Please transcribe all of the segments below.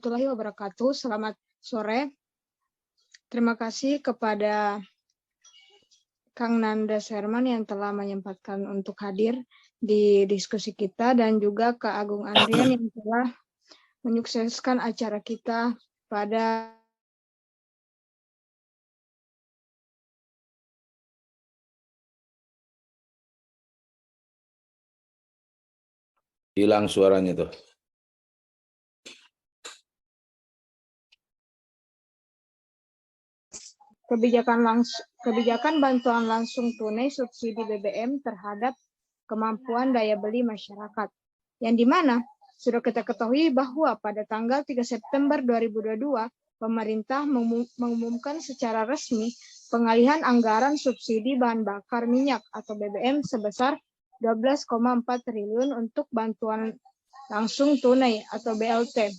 warahmatullahi wabarakatuh. Selamat sore. Terima kasih kepada Kang Nanda Sherman yang telah menyempatkan untuk hadir di diskusi kita, dan juga Kak Agung Andrian yang telah menyukseskan acara kita pada hilang suaranya tuh. kebijakan bantuan langsung tunai subsidi BBM terhadap kemampuan daya beli masyarakat. Yang dimana sudah kita ketahui bahwa pada tanggal 3 September 2022, pemerintah mengumumkan secara resmi pengalihan anggaran subsidi bahan bakar minyak atau BBM sebesar 12,4 triliun untuk bantuan langsung tunai atau BLT.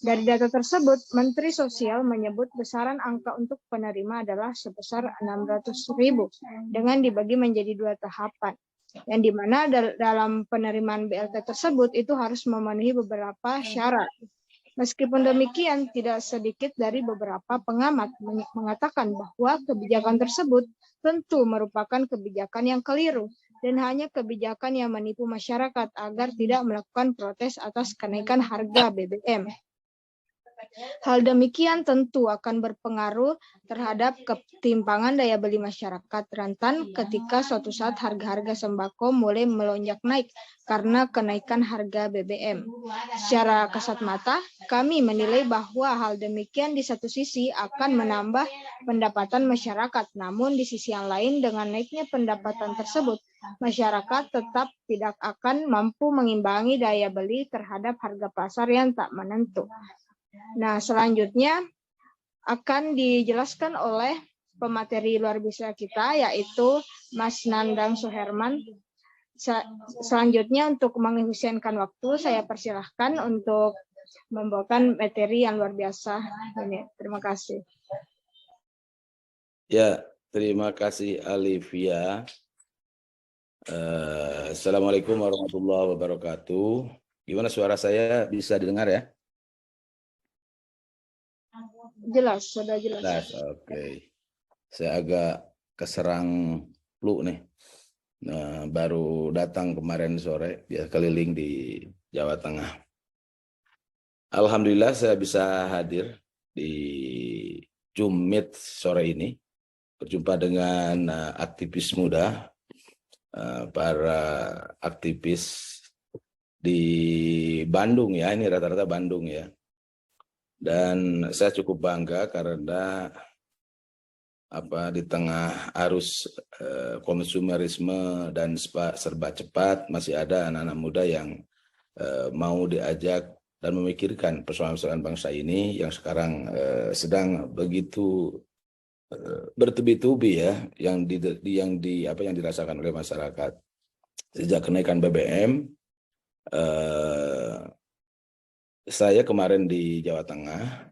Dari data tersebut, Menteri Sosial menyebut besaran angka untuk penerima adalah sebesar 600.000 dengan dibagi menjadi 2 tahapan. Yang dimana dalam penerimaan BLT tersebut itu harus memenuhi beberapa syarat. Meskipun demikian, tidak sedikit dari beberapa pengamat mengatakan bahwa kebijakan tersebut tentu merupakan kebijakan yang keliru dan hanya kebijakan yang menipu masyarakat agar tidak melakukan protes atas kenaikan harga BBM. Hal demikian tentu akan berpengaruh terhadap ketimpangan daya beli masyarakat rentan ketika suatu saat harga-harga sembako mulai melonjak naik karena kenaikan harga BBM. Secara kasat mata, kami menilai bahwa hal demikian di satu sisi akan menambah pendapatan masyarakat, namun di sisi yang lain dengan naiknya pendapatan tersebut, masyarakat tetap tidak akan mampu mengimbangi daya beli terhadap harga pasar yang tak menentu. Nah, selanjutnya akan dijelaskan oleh pemateri luar biasa kita, yaitu Mas Nandang Suherman. Selanjutnya untuk mengefisienkan waktu, saya persilahkan untuk membawakan materi yang luar biasa ini. Terima kasih. Ya, terima kasih Alivia. Assalamualaikum warahmatullahi wabarakatuh. Gimana suara saya, bisa didengar ya? Jelas, sudah jelas. Jelas, oke. Saya agak keserang flu nih. Nah, baru datang kemarin sore, dia keliling di Jawa Tengah. Alhamdulillah saya bisa hadir di Zoom Meet sore ini, berjumpa dengan aktivis muda, para aktivis di Bandung ya, ini rata-rata Bandung ya. Dan saya cukup bangga karena di tengah arus konsumerisme dan serba cepat masih ada anak-anak muda yang mau diajak dan memikirkan persoalan-persoalan bangsa ini yang sekarang sedang begitu bertubi-tubi ya, yang dirasakan oleh masyarakat sejak kenaikan BBM. Saya kemarin di Jawa Tengah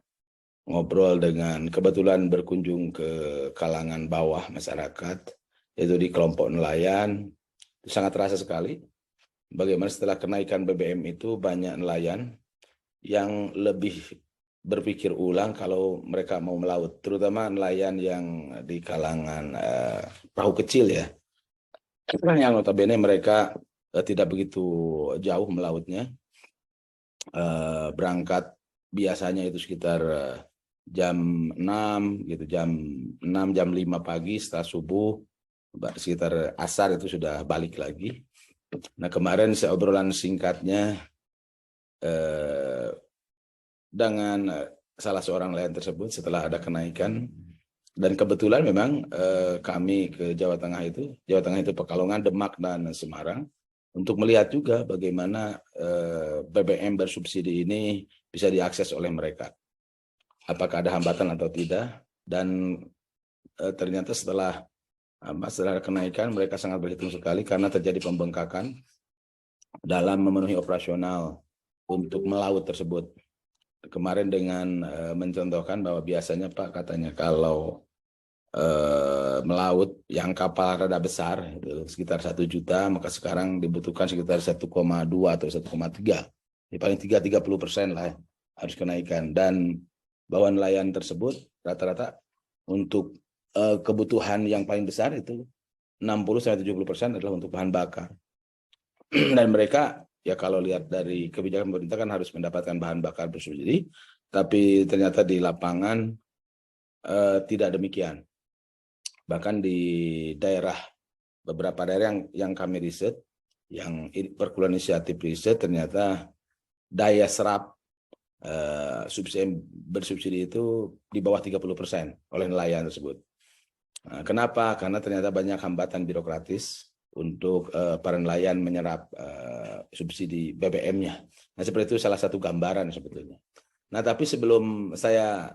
ngobrol dengan, kebetulan berkunjung ke kalangan bawah masyarakat, yaitu di kelompok nelayan. Sangat terasa sekali bagaimana setelah kenaikan BBM itu banyak nelayan yang lebih berpikir ulang kalau mereka mau melaut, terutama nelayan yang di kalangan perahu kecil ya, yang notabene mereka tidak begitu jauh melautnya. Berangkat biasanya itu sekitar jam 6 gitu, jam 5 pagi setelah subuh, sekitar asar itu sudah balik lagi. Nah, kemarin saya obrolan singkatnya dengan salah seorang nelayan tersebut setelah ada kenaikan, dan kebetulan memang kami ke Jawa Tengah itu Pekalongan, Demak, dan Semarang, untuk melihat juga bagaimana BBM bersubsidi ini bisa diakses oleh mereka. Apakah ada hambatan atau tidak. Dan ternyata setelah kenaikan mereka sangat berhitung sekali karena terjadi pembengkakan dalam memenuhi operasional untuk melaut tersebut. Kemarin dengan mencontohkan bahwa biasanya Pak katanya kalau melaut yang kapal rada besar itu sekitar 1 juta, maka sekarang dibutuhkan sekitar 1,2 atau 1,3. Ini paling 30% lah ya. harus kenaikan, dan bahwa nelayan tersebut rata-rata untuk kebutuhan yang paling besar itu 60-70% adalah untuk bahan bakar. Dan mereka ya kalau lihat dari kebijakan pemerintah kan harus mendapatkan bahan bakar bersubsidi, tapi ternyata di lapangan tidak demikian. Bahkan di beberapa daerah yang kami riset, yang perkumpulan inisiatif riset, ternyata daya serap bersubsidi itu di bawah 30% oleh nelayan tersebut. Nah, kenapa? Karena ternyata banyak hambatan birokratis untuk para nelayan menyerap subsidi BBM-nya. Nah, seperti itu salah satu gambaran sebetulnya. Nah, tapi sebelum saya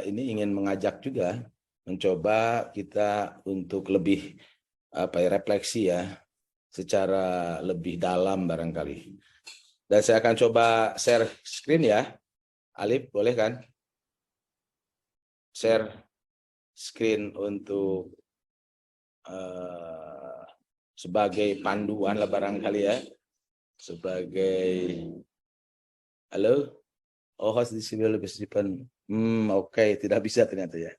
ini ingin mengajak juga mencoba kita untuk lebih refleksi ya secara lebih dalam barangkali. Dan saya akan coba share screen ya. Alif, boleh kan? Share screen untuk sebagai panduan lah barangkali ya. Sebagai halo? Oh, host di sini lebih simpan. Oke, tidak bisa ternyata ya.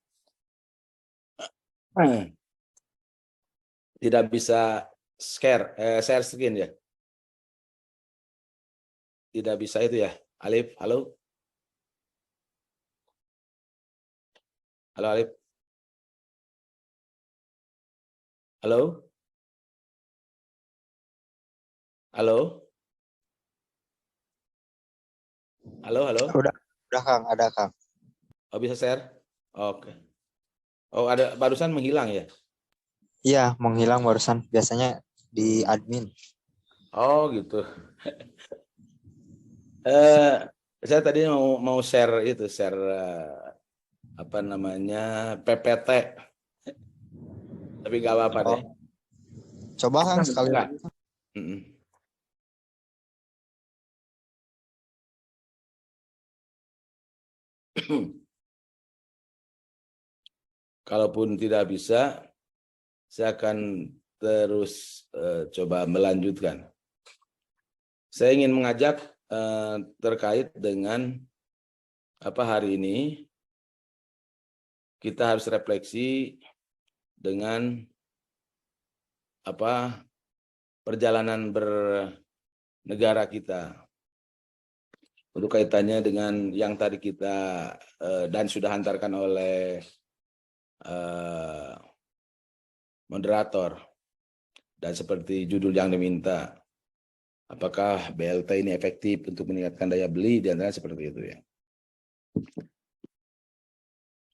Tidak bisa share screen ya. Tidak bisa itu ya. Alif, halo? Halo Alif? Halo? Halo? Halo, halo? Udah Kang, ada Kang. Oh, bisa share? Oke. Oh, ada barusan menghilang ya? Iya, menghilang barusan. Biasanya di admin. Oh, gitu. Saya tadi mau share itu, share apa namanya PPT. Tapi nggak apa-apa deh. Coba Kang sekali. Kalaupun tidak bisa, saya akan terus coba melanjutkan. Saya ingin mengajak terkait dengan apa hari ini kita harus refleksi dengan apa perjalanan bernegara kita. Untuk kaitannya dengan yang tadi kita dan sudah hantarkan oleh moderator, dan seperti judul yang diminta, apakah BLT ini efektif untuk meningkatkan daya beli, di antara seperti itu ya.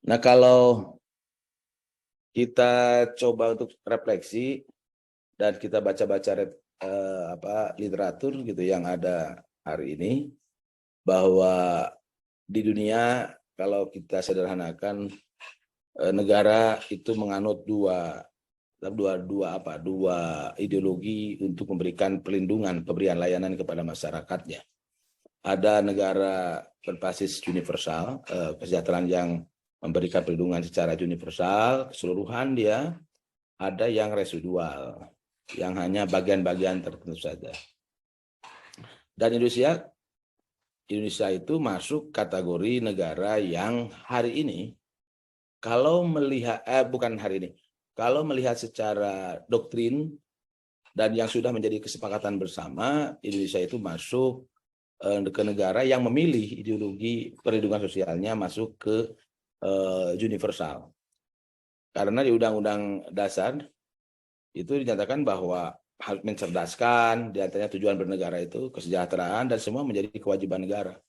Nah, kalau kita coba untuk refleksi dan kita baca-baca literatur gitu yang ada hari ini, bahwa di dunia kalau kita sederhanakan negara itu menganut dua ideologi untuk memberikan perlindungan, pemberian layanan kepada masyarakatnya. Ada negara berbasis universal, kesejahteraan yang memberikan perlindungan secara universal, keseluruhan dia. Ada yang residual, yang hanya bagian-bagian tertentu saja. Dan Indonesia itu masuk kategori negara yang hari ini, kalau melihat, kalau melihat secara doktrin dan yang sudah menjadi kesepakatan bersama, Indonesia itu masuk ke negara yang memilih ideologi perlindungan sosialnya masuk ke universal. Karena di Undang-Undang Dasar itu dinyatakan bahwa harus mencerdaskan, di antaranya tujuan bernegara itu kesejahteraan dan semua menjadi kewajiban negara.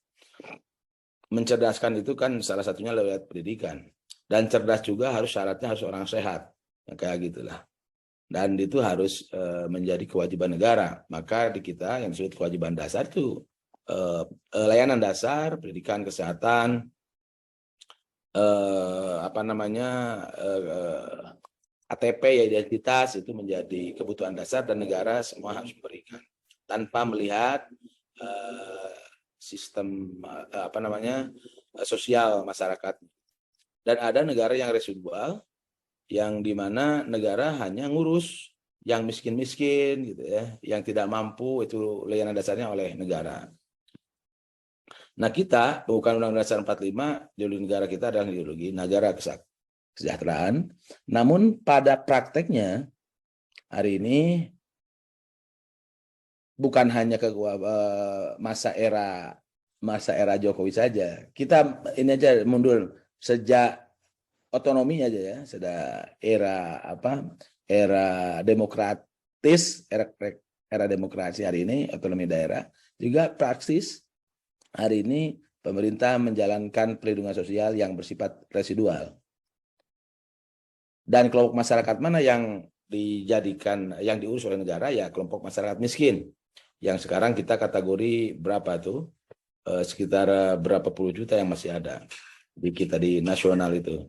Mencerdaskan itu kan salah satunya lewat pendidikan. Dan cerdas juga syaratnya harus orang sehat. Kayak gitulah. Dan itu harus menjadi kewajiban negara. Maka di kita yang disebut kewajiban dasar itu layanan dasar, pendidikan, kesehatan, ATP ya, identitas, itu menjadi kebutuhan dasar dan negara semua harus memberikan tanpa melihat sistem sosial masyarakat. Dan ada negara yang residual, yang dimana negara hanya ngurus yang miskin-miskin gitu ya, yang tidak mampu, itu layanan dasarnya oleh negara. Nah kita, bukan Undang-Undang Dasar 45, ideologi negara kita adalah ideologi negara kesejahteraan. Namun pada prakteknya hari ini bukan hanya ke masa era Jokowi saja. Kita ini aja mundur sejak otonominya aja ya, sudah era demokratis, era demokrasi hari ini, otonomi daerah, juga praksis hari ini pemerintah menjalankan perlindungan sosial yang bersifat residual. Dan kelompok masyarakat mana yang diurus oleh negara, ya kelompok masyarakat miskin. Yang sekarang kita kategori berapa tuh? Sekitar berapa puluh juta yang masih ada di kita di nasional itu.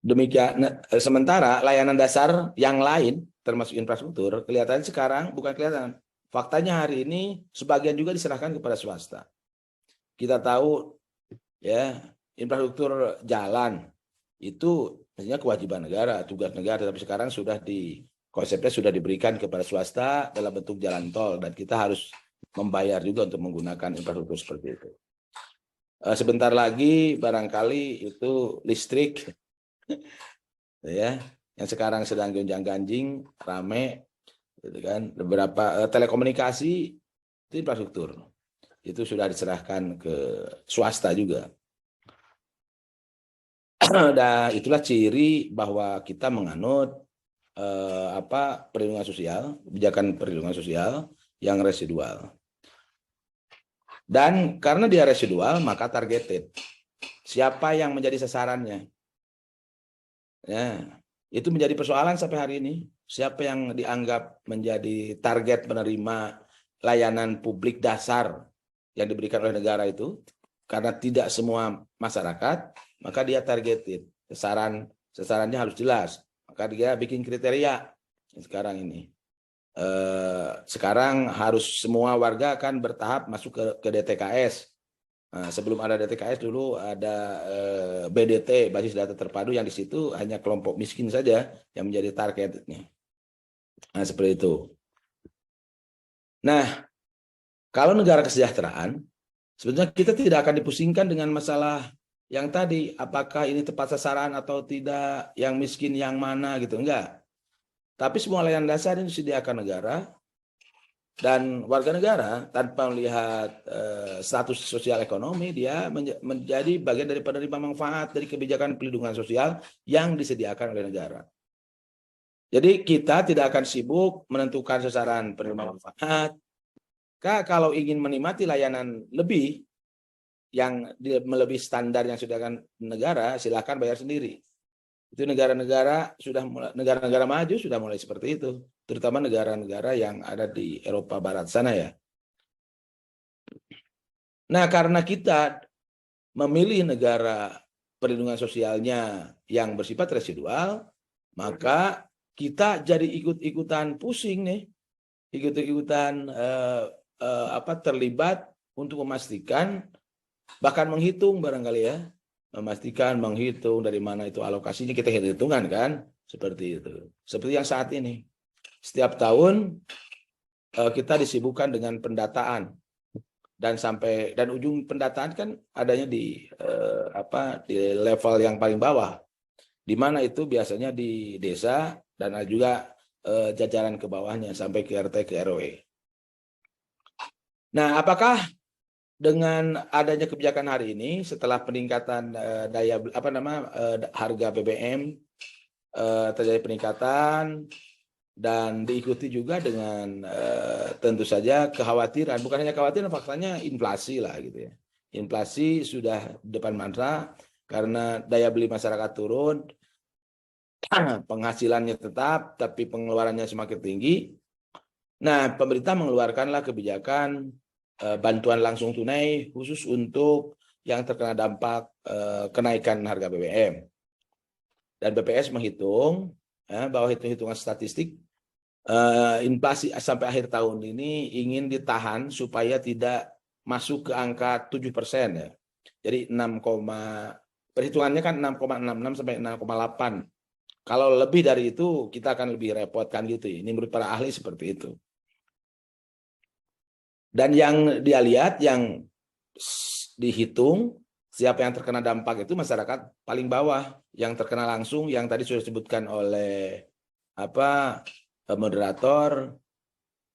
Demikian, sementara layanan dasar yang lain termasuk infrastruktur kelihatannya sekarang bukan kelihatan. Faktanya hari ini sebagian juga diserahkan kepada swasta. Kita tahu ya, infrastruktur jalan itu maksudnya kewajiban negara, tugas negara, tapi sekarang konsepnya sudah diberikan kepada swasta dalam bentuk jalan tol, dan kita harus membayar juga untuk menggunakan infrastruktur seperti itu. Sebentar lagi barangkali itu listrik ya, yang sekarang sedang gonjang-ganjing, rame, gitu kan. Beberapa telekomunikasi itu infrastruktur itu sudah diserahkan ke swasta juga. Dan itulah ciri bahwa kita menganut perlindungan sosial, kebijakan perlindungan sosial yang residual. Dan karena dia residual, maka targeted. Siapa yang menjadi sasarannya? Ya, itu menjadi persoalan sampai hari ini. Siapa yang dianggap menjadi target penerima layanan publik dasar yang diberikan oleh negara itu? Karena tidak semua masyarakat, maka dia targeted. Sasarannya harus jelas. Maka dia bikin kriteria sekarang ini. Sekarang harus semua warga akan bertahap masuk ke DTKS. Nah, sebelum ada DTKS dulu ada BDT, basis data terpadu, yang di situ hanya kelompok miskin saja yang menjadi targetnya. Nah, seperti itu. Nah, kalau negara kesejahteraan, sebetulnya kita tidak akan dipusingkan dengan masalah yang tadi, apakah ini tepat sasaran atau tidak, yang miskin yang mana gitu, enggak. Tapi semua layanan dasar ini disediakan negara, dan warga negara tanpa melihat status sosial ekonomi, dia menjadi bagian dari penerima manfaat dari kebijakan perlindungan sosial yang disediakan oleh negara. Jadi kita tidak akan sibuk menentukan sasaran penerima manfaat. Kalau ingin menikmati layanan lebih yang melebihi standar yang disediakan negara, silakan bayar sendiri. Itu negara-negara maju sudah mulai seperti itu, terutama negara-negara yang ada di Eropa Barat sana ya. Nah, karena kita memilih negara perlindungan sosialnya yang bersifat residual, maka kita jadi ikut-ikutan pusing nih, ikut-ikutan terlibat untuk memastikan, bahkan menghitung barangkali ya, menghitung dari mana itu alokasinya, kita hitungan kan, seperti itu. Seperti yang saat ini, setiap tahun kita disibukkan dengan pendataan, dan ujung pendataan kan adanya di level yang paling bawah, di mana itu biasanya di desa dan juga jajaran ke bawahnya sampai ke RT ke RW. Nah, apakah dengan adanya kebijakan hari ini, setelah peningkatan harga BBM terjadi peningkatan, dan diikuti juga dengan tentu saja kekhawatiran, bukan hanya kekhawatiran, faktanya inflasi lah gitu ya. Inflasi sudah depan mata karena daya beli masyarakat turun, penghasilannya tetap tapi pengeluarannya semakin tinggi. Nah, pemerintah mengeluarkanlah kebijakan bantuan langsung tunai khusus untuk yang terkena dampak kenaikan harga BBM. Dan BPS menghitung bahwa hitungan statistik inflasi sampai akhir tahun ini ingin ditahan supaya tidak masuk ke angka 7% ya. Jadi perhitungannya kan 6,66 sampai 6,8. Kalau lebih dari itu kita akan lebih repot kan gitu. Ini menurut para ahli seperti itu. Dan yang dia lihat, yang dihitung siapa yang terkena dampak itu masyarakat paling bawah, yang terkena langsung, yang tadi sudah disebutkan oleh moderator,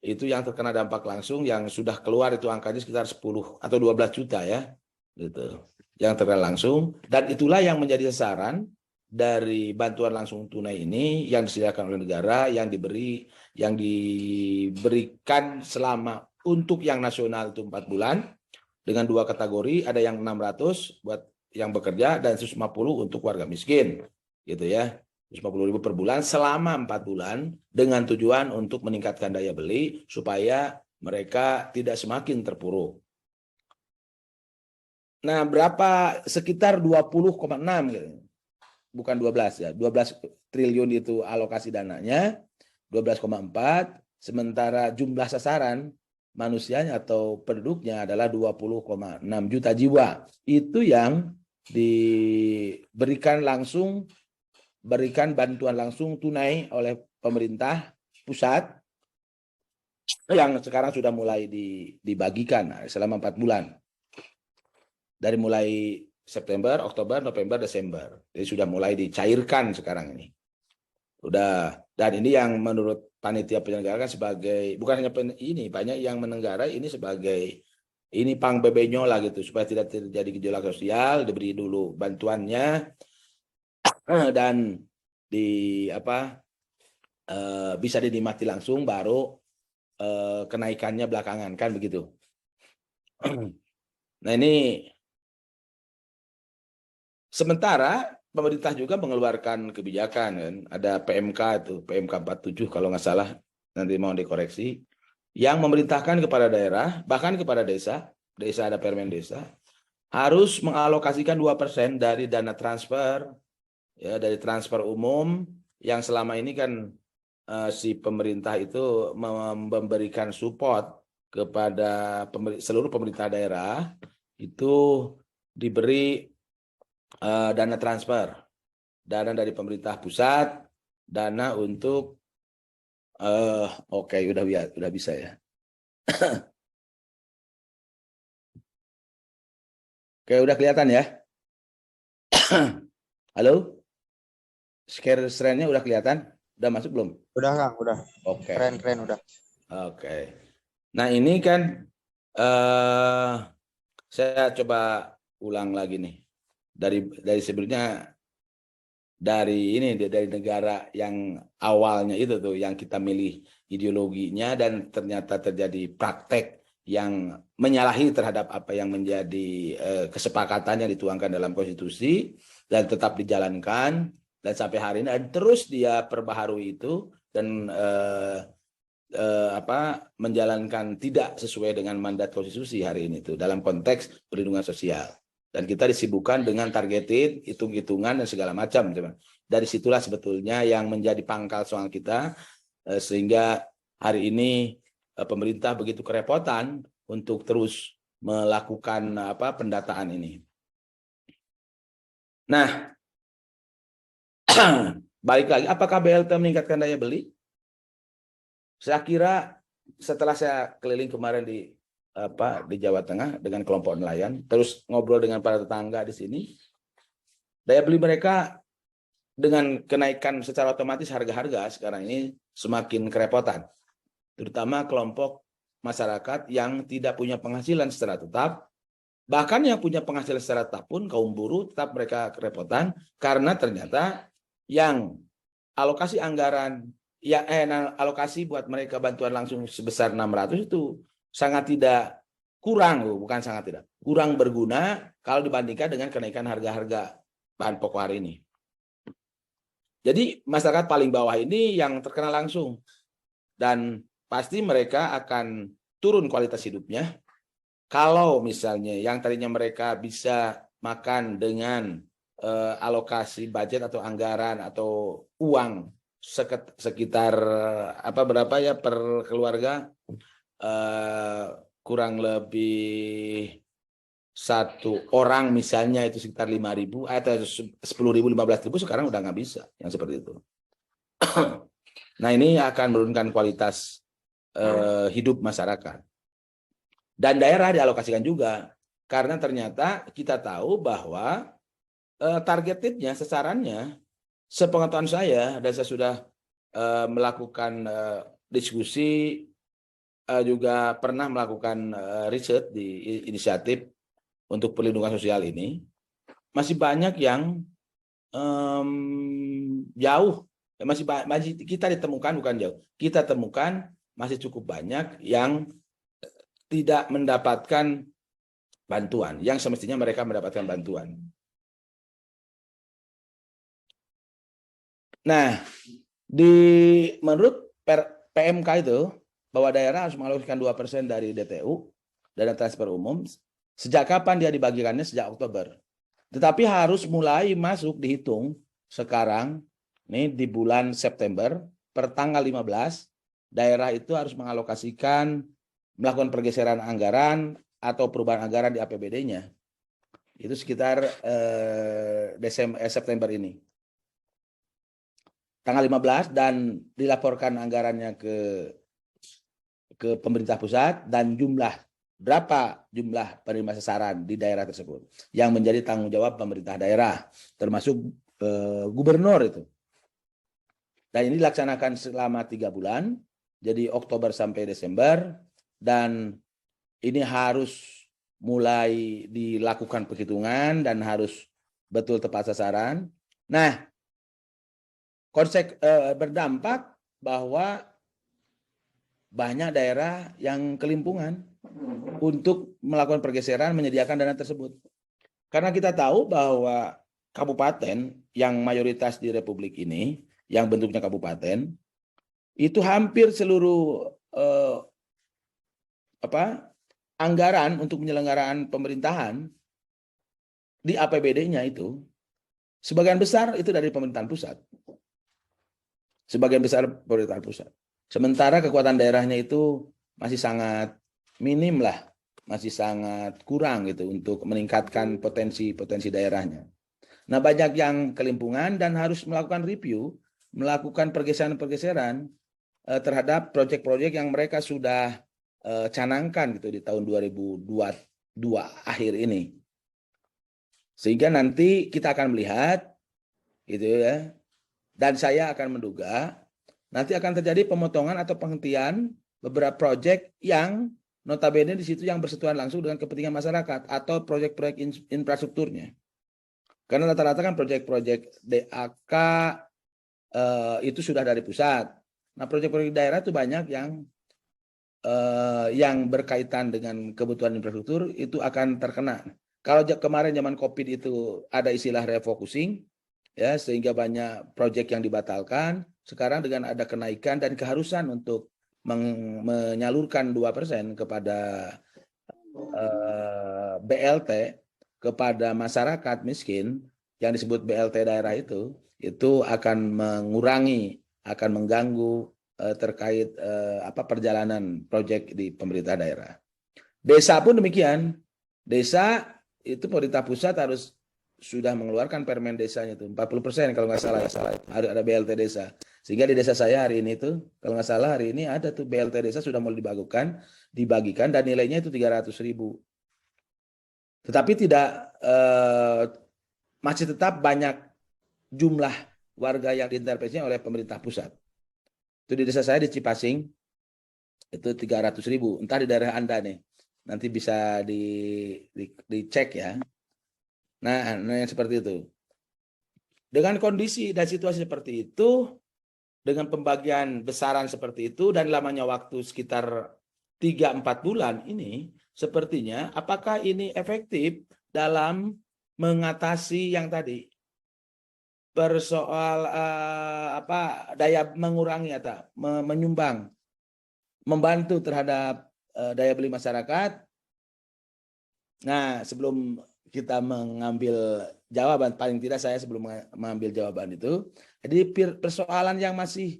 itu yang terkena dampak langsung yang sudah keluar itu angkanya sekitar 10 atau 12 juta ya, gitu. Yang terkena langsung, dan itulah yang menjadi sasaran dari bantuan langsung tunai ini yang disediakan oleh negara, yang diberikan selama untuk yang nasional itu 4 bulan dengan 2 kategori, ada yang 600 buat yang bekerja dan 150 untuk warga miskin, gitu ya. 150.000 per bulan selama 4 bulan dengan tujuan untuk meningkatkan daya beli supaya mereka tidak semakin terpuruk. Nah, berapa? Sekitar 20,6 gitu. Bukan 12 ya. 12 triliun itu alokasi dananya, 12,4, sementara jumlah sasaran manusianya atau penduduknya adalah 20,6 juta jiwa. Itu yang diberikan langsung, berikan bantuan langsung tunai oleh pemerintah pusat yang sekarang sudah mulai dibagikan selama 4 bulan. Dari mulai September, Oktober, November, Desember. Jadi sudah mulai dicairkan sekarang ini. Udah, dan ini yang menurut panitia penyelenggara sebagai, bukan hanya ini, banyak yang menenggarai ini sebagai ini pang bebenyo lah gitu, supaya tidak terjadi gejolak sosial, diberi dulu bantuannya dan bisa dinikmati langsung, baru kenaikannya belakangan, kan begitu. Nah ini sementara pemerintah juga mengeluarkan kebijakan, kan, ada PMK itu, PMK 47 kalau nggak salah, nanti mau dikoreksi, yang memerintahkan kepada daerah, bahkan kepada desa ada permen desa, harus mengalokasikan 2% dari dana transfer, ya, dari transfer umum yang selama ini kan si pemerintah itu memberikan support kepada seluruh pemerintah daerah, itu diberi dana transfer, dana dari pemerintah pusat, dana untuk oke, udah bisa ya. Oke, udah kelihatan ya. Halo, share screen-nya udah kelihatan, udah masuk belum? Udah Kang, udah. Oke. Keren udah. Oke. Nah ini kan saya coba ulang lagi nih. Dari sebelumnya, dari negara yang awalnya itu tuh yang kita milih ideologinya dan ternyata terjadi praktek yang menyalahi terhadap apa yang menjadi kesepakatan yang dituangkan dalam konstitusi dan tetap dijalankan dan sampai hari ini dan terus dia perbaharui itu dan menjalankan tidak sesuai dengan mandat konstitusi hari ini itu dalam konteks perlindungan sosial. Dan kita disibukkan dengan targeted, hitung-hitungan dan segala macam. Dari situlah sebetulnya yang menjadi pangkal soal kita, sehingga hari ini pemerintah begitu kerepotan untuk terus melakukan pendataan ini. Nah, balik lagi, apakah BLT meningkatkan daya beli? Saya kira setelah saya keliling kemarin di Jawa Tengah dengan kelompok nelayan, terus ngobrol dengan para tetangga di sini, daya beli mereka dengan kenaikan secara otomatis harga-harga sekarang ini semakin kerepotan, terutama kelompok masyarakat yang tidak punya penghasilan secara tetap, bahkan yang punya penghasilan secara tetap pun kaum buruh tetap mereka kerepotan karena ternyata yang alokasi anggaran alokasi buat mereka bantuan langsung sebesar 600 itu sangat tidak kurang berguna kalau dibandingkan dengan kenaikan harga-harga bahan pokok hari ini. Jadi masyarakat paling bawah ini yang terkena langsung dan pasti mereka akan turun kualitas hidupnya. Kalau misalnya yang tadinya mereka bisa makan dengan alokasi budget atau anggaran atau uang sekitar berapa ya per keluarga, kurang lebih satu orang misalnya itu sekitar 5.000 atau 10.000, 15.000, sekarang udah nggak bisa yang seperti itu. Nah ini akan menurunkan kualitas hidup masyarakat. Dan daerah dialokasikan juga. Karena ternyata kita tahu bahwa targetednya, sasarannya, sepengetahuan saya, dan saya sudah melakukan diskusi, juga pernah melakukan riset di inisiatif untuk perlindungan sosial ini, masih banyak yang jauh, masih kita ditemukan, bukan jauh, kita temukan masih cukup banyak yang tidak mendapatkan bantuan, yang semestinya mereka mendapatkan bantuan. Nah, menurut PMK itu, bahwa daerah harus mengalokasikan 2% dari DTU, dana transfer umum, sejak kapan dia dibagikannya? Sejak Oktober. Tetapi harus mulai masuk dihitung sekarang, nih di bulan September, per tanggal 15, daerah itu harus mengalokasikan, melakukan pergeseran anggaran atau perubahan anggaran di APBD-nya. Itu sekitar September ini. Tanggal 15 dan dilaporkan anggarannya ke pemerintah pusat dan berapa jumlah penerima sasaran di daerah tersebut yang menjadi tanggung jawab pemerintah daerah, termasuk gubernur itu. Dan ini dilaksanakan selama 3 bulan, jadi Oktober sampai Desember, dan ini harus mulai dilakukan perhitungan dan harus betul tepat sasaran. Nah, berdampak bahwa banyak daerah yang kelimpungan untuk melakukan pergeseran menyediakan dana tersebut. Karena kita tahu bahwa kabupaten yang mayoritas di Republik ini, yang bentuknya kabupaten, itu hampir seluruh anggaran untuk penyelenggaraan pemerintahan di APBD-nya itu, sebagian besar itu dari pemerintahan pusat. Sebagian besar pemerintahan pusat. Sementara kekuatan daerahnya itu masih sangat minim lah, masih sangat kurang gitu untuk meningkatkan potensi daerahnya. Nah, banyak yang kelimpungan dan harus melakukan review, melakukan pergeseran-pergeseran terhadap proyek-proyek yang mereka sudah canangkan gitu di tahun 2022 akhir ini. Sehingga nanti kita akan melihat gitu ya. Dan saya akan menduga nanti akan terjadi pemotongan atau penghentian beberapa proyek yang notabene di situ yang bersentuhan langsung dengan kepentingan masyarakat atau proyek-proyek infrastrukturnya. Karena rata-rata kan proyek-proyek DAK itu sudah dari pusat. Nah, proyek-proyek daerah itu banyak yang berkaitan dengan kebutuhan infrastruktur itu akan terkena. Kalau kemarin zaman COVID itu ada istilah refocusing, ya, sehingga banyak proyek yang dibatalkan. Sekarang dengan ada kenaikan dan keharusan untuk menyalurkan 2% kepada BLT kepada masyarakat miskin yang disebut BLT daerah itu akan mengurangi, akan mengganggu terkait perjalanan proyek di pemerintah daerah. Desa pun demikian. Desa itu pemerintah pusat harus sudah mengeluarkan permen desanya itu 40% kalau nggak salah harus ada BLT desa. Sehingga di desa saya hari ini itu kalau nggak salah hari ini ada tuh BLT desa sudah mulai dibagikan dan nilainya itu 300.000. Tetapi masih tetap banyak jumlah warga yang diintervensi oleh pemerintah pusat. Itu di desa saya di Cipasing itu 300.000. Entah di daerah Anda nih. Nanti bisa dicek ya. Nah, yang seperti itu. Dengan kondisi dan situasi seperti itu, dengan pembagian besaran seperti itu, dan lamanya waktu sekitar 3-4 bulan ini, sepertinya apakah ini efektif dalam mengatasi yang tadi, persoal daya mengurangi atau menyumbang, membantu terhadap daya beli masyarakat. Nah, sebelum kita mengambil jawaban, paling tidak saya sebelum mengambil jawaban itu, jadi persoalan yang masih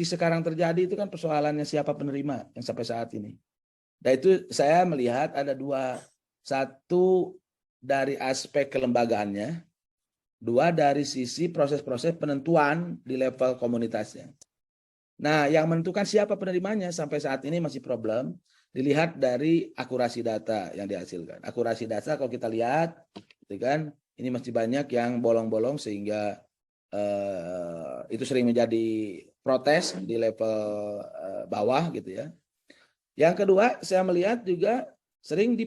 sekarang terjadi itu kan persoalannya siapa penerima yang sampai saat ini. Dan itu saya melihat ada dua, satu dari aspek kelembagaannya, dua dari sisi proses-proses penentuan di level komunitasnya. Nah, yang menentukan siapa penerimanya sampai saat ini masih problem. Dilihat dari akurasi data yang dihasilkan. Akurasi data kalau kita lihat, gitu kan, ini masih banyak yang bolong-bolong sehingga itu sering menjadi protes di level bawah gitu ya. Yang kedua, saya melihat juga sering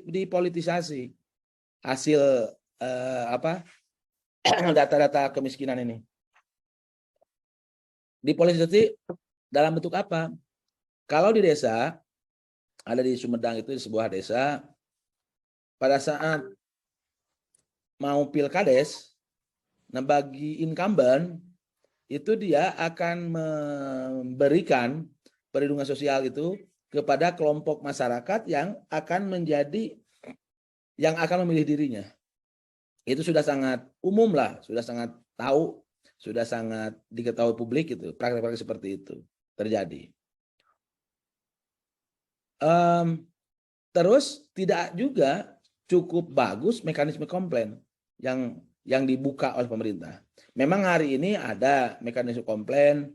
dipolitisasi hasil data-data kemiskinan ini. Dipolitisasi dalam bentuk apa? Kalau di desa, ada di Sumedang itu di sebuah desa, pada saat mau pilkades, nah bagi incumbent itu dia akan memberikan perlindungan sosial itu kepada kelompok masyarakat yang akan memilih dirinya. Itu sudah sangat umum lah, sudah sangat tahu, sudah sangat diketahui publik itu, praktek-praktek seperti itu terjadi. Terus tidak juga cukup bagus mekanisme komplain yang dibuka oleh pemerintah. Memang hari ini ada mekanisme komplain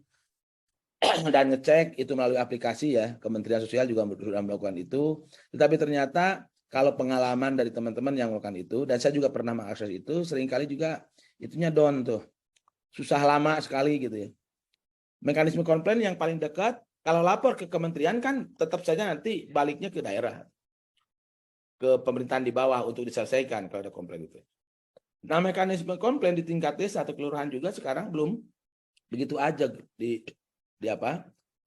dan ngecek itu melalui aplikasi ya, Kementerian Sosial juga sudah melakukan itu. Tetapi ternyata kalau pengalaman dari teman-teman yang melakukan itu, dan saya juga pernah mengakses itu, seringkali juga itunya down tuh. Susah lama sekali gitu ya. Mekanisme komplain yang paling dekat, kalau lapor ke kementerian kan tetap saja nanti baliknya ke daerah, ke pemerintahan di bawah untuk diselesaikan kalau ada komplain itu. Nah, mekanisme komplain di tingkat desa atau kelurahan juga sekarang belum begitu aja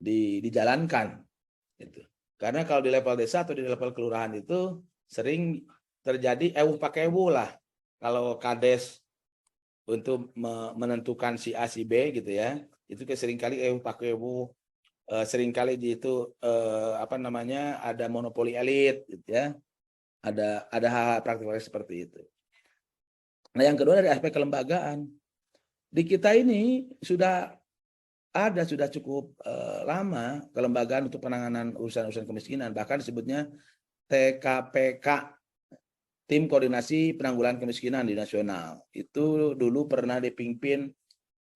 dijalankan. Gitu. Karena kalau di level desa atau di level kelurahan itu sering terjadi pakai lah. Kalau kades untuk menentukan si A si B gitu ya, itu seringkali pakai seringkali itu ada monopoli elit gitu ya. Ada hal praktik seperti itu. Nah, yang kedua dari aspek kelembagaan. Di kita ini sudah cukup lama kelembagaan untuk penanganan urusan-urusan kemiskinan, bahkan disebutnya TKPK, Tim Koordinasi Penanggulangan Kemiskinan di Nasional. Itu dulu pernah dipimpin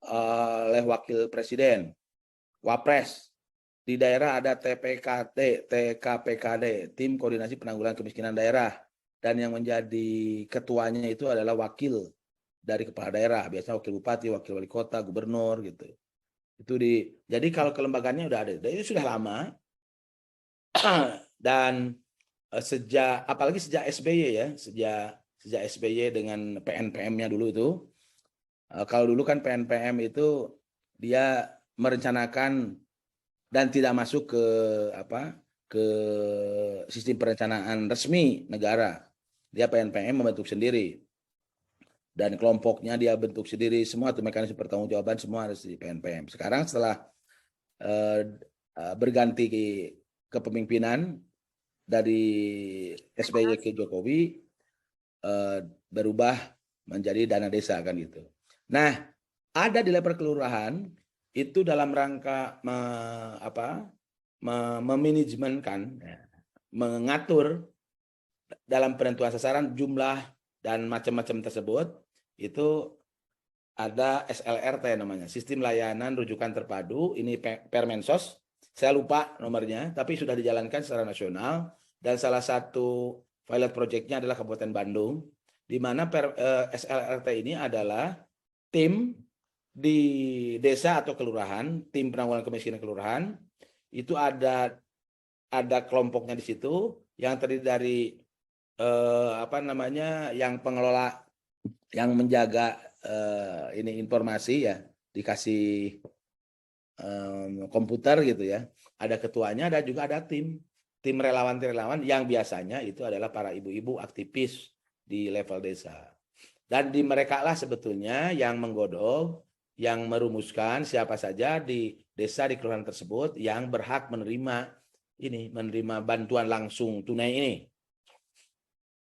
oleh Wakil Presiden, Wapres. Di daerah ada TKPKD, Tim Koordinasi Penanggulangan Kemiskinan Daerah. Dan yang menjadi ketuanya itu adalah wakil dari kepala daerah, biasanya wakil bupati, wakil wali kota, gubernur gitu. Jadi kalau kelembagaannya udah ada, dan itu sudah lama. Dan apalagi sejak SBY ya, sejak SBY dengan PNPM-nya dulu itu. Kalau dulu kan PNPM itu dia merencanakan dan tidak masuk ke sistem perencanaan resmi negara. Dia PNPM membentuk sendiri. Dan kelompoknya dia bentuk sendiri, semua itu mekanisme pertanggungjawaban semua harus di PNPM. Sekarang setelah berganti kepemimpinan dari SBY ke Jokowi, berubah menjadi dana desa kan gitu. Nah, ada di level kelurahan itu dalam rangka memanajemenkan, mengatur dalam penentuan sasaran jumlah dan macam-macam tersebut, itu ada SLRT namanya, Sistem Layanan Rujukan Terpadu, ini Permensos, saya lupa nomornya, tapi sudah dijalankan secara nasional, dan salah satu pilot project-nya adalah Kabupaten Bandung, di mana SLRT ini adalah tim di desa atau kelurahan, tim penanggulangan kemiskinan kelurahan, itu ada kelompoknya di situ yang terdiri dari yang pengelola, yang menjaga ini informasi ya, dikasih komputer gitu ya, ada ketuanya, juga ada tim relawan yang biasanya itu adalah para ibu-ibu aktivis di level desa. Dan di mereka lah sebetulnya yang menggodok, yang merumuskan siapa saja di desa, di kelurahan tersebut yang berhak menerima bantuan langsung tunai ini.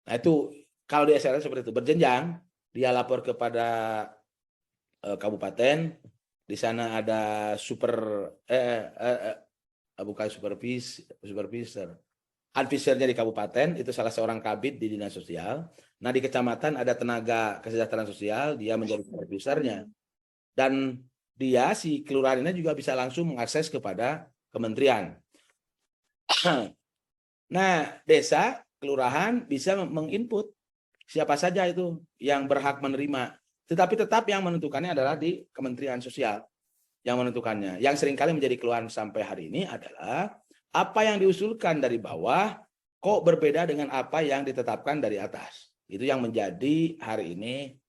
Nah, itu kalau di SLR seperti itu, berjenjang, dia lapor kepada kabupaten, di sana ada supervisor. Advisernya di kabupaten, itu salah seorang kabid di dinas sosial. Nah, di kecamatan ada tenaga kesejahteraan sosial, dia menjadi supervisornya. Dan dia si kelurahan ini juga bisa langsung mengakses kepada kementerian. Nah, desa, kelurahan bisa menginput siapa saja itu yang berhak menerima. Tetapi tetap yang menentukannya adalah di Kementerian Sosial yang menentukannya. Yang seringkali menjadi keluhan sampai hari ini adalah apa yang diusulkan dari bawah kok berbeda dengan apa yang ditetapkan dari atas. Itu yang menjadi hari ini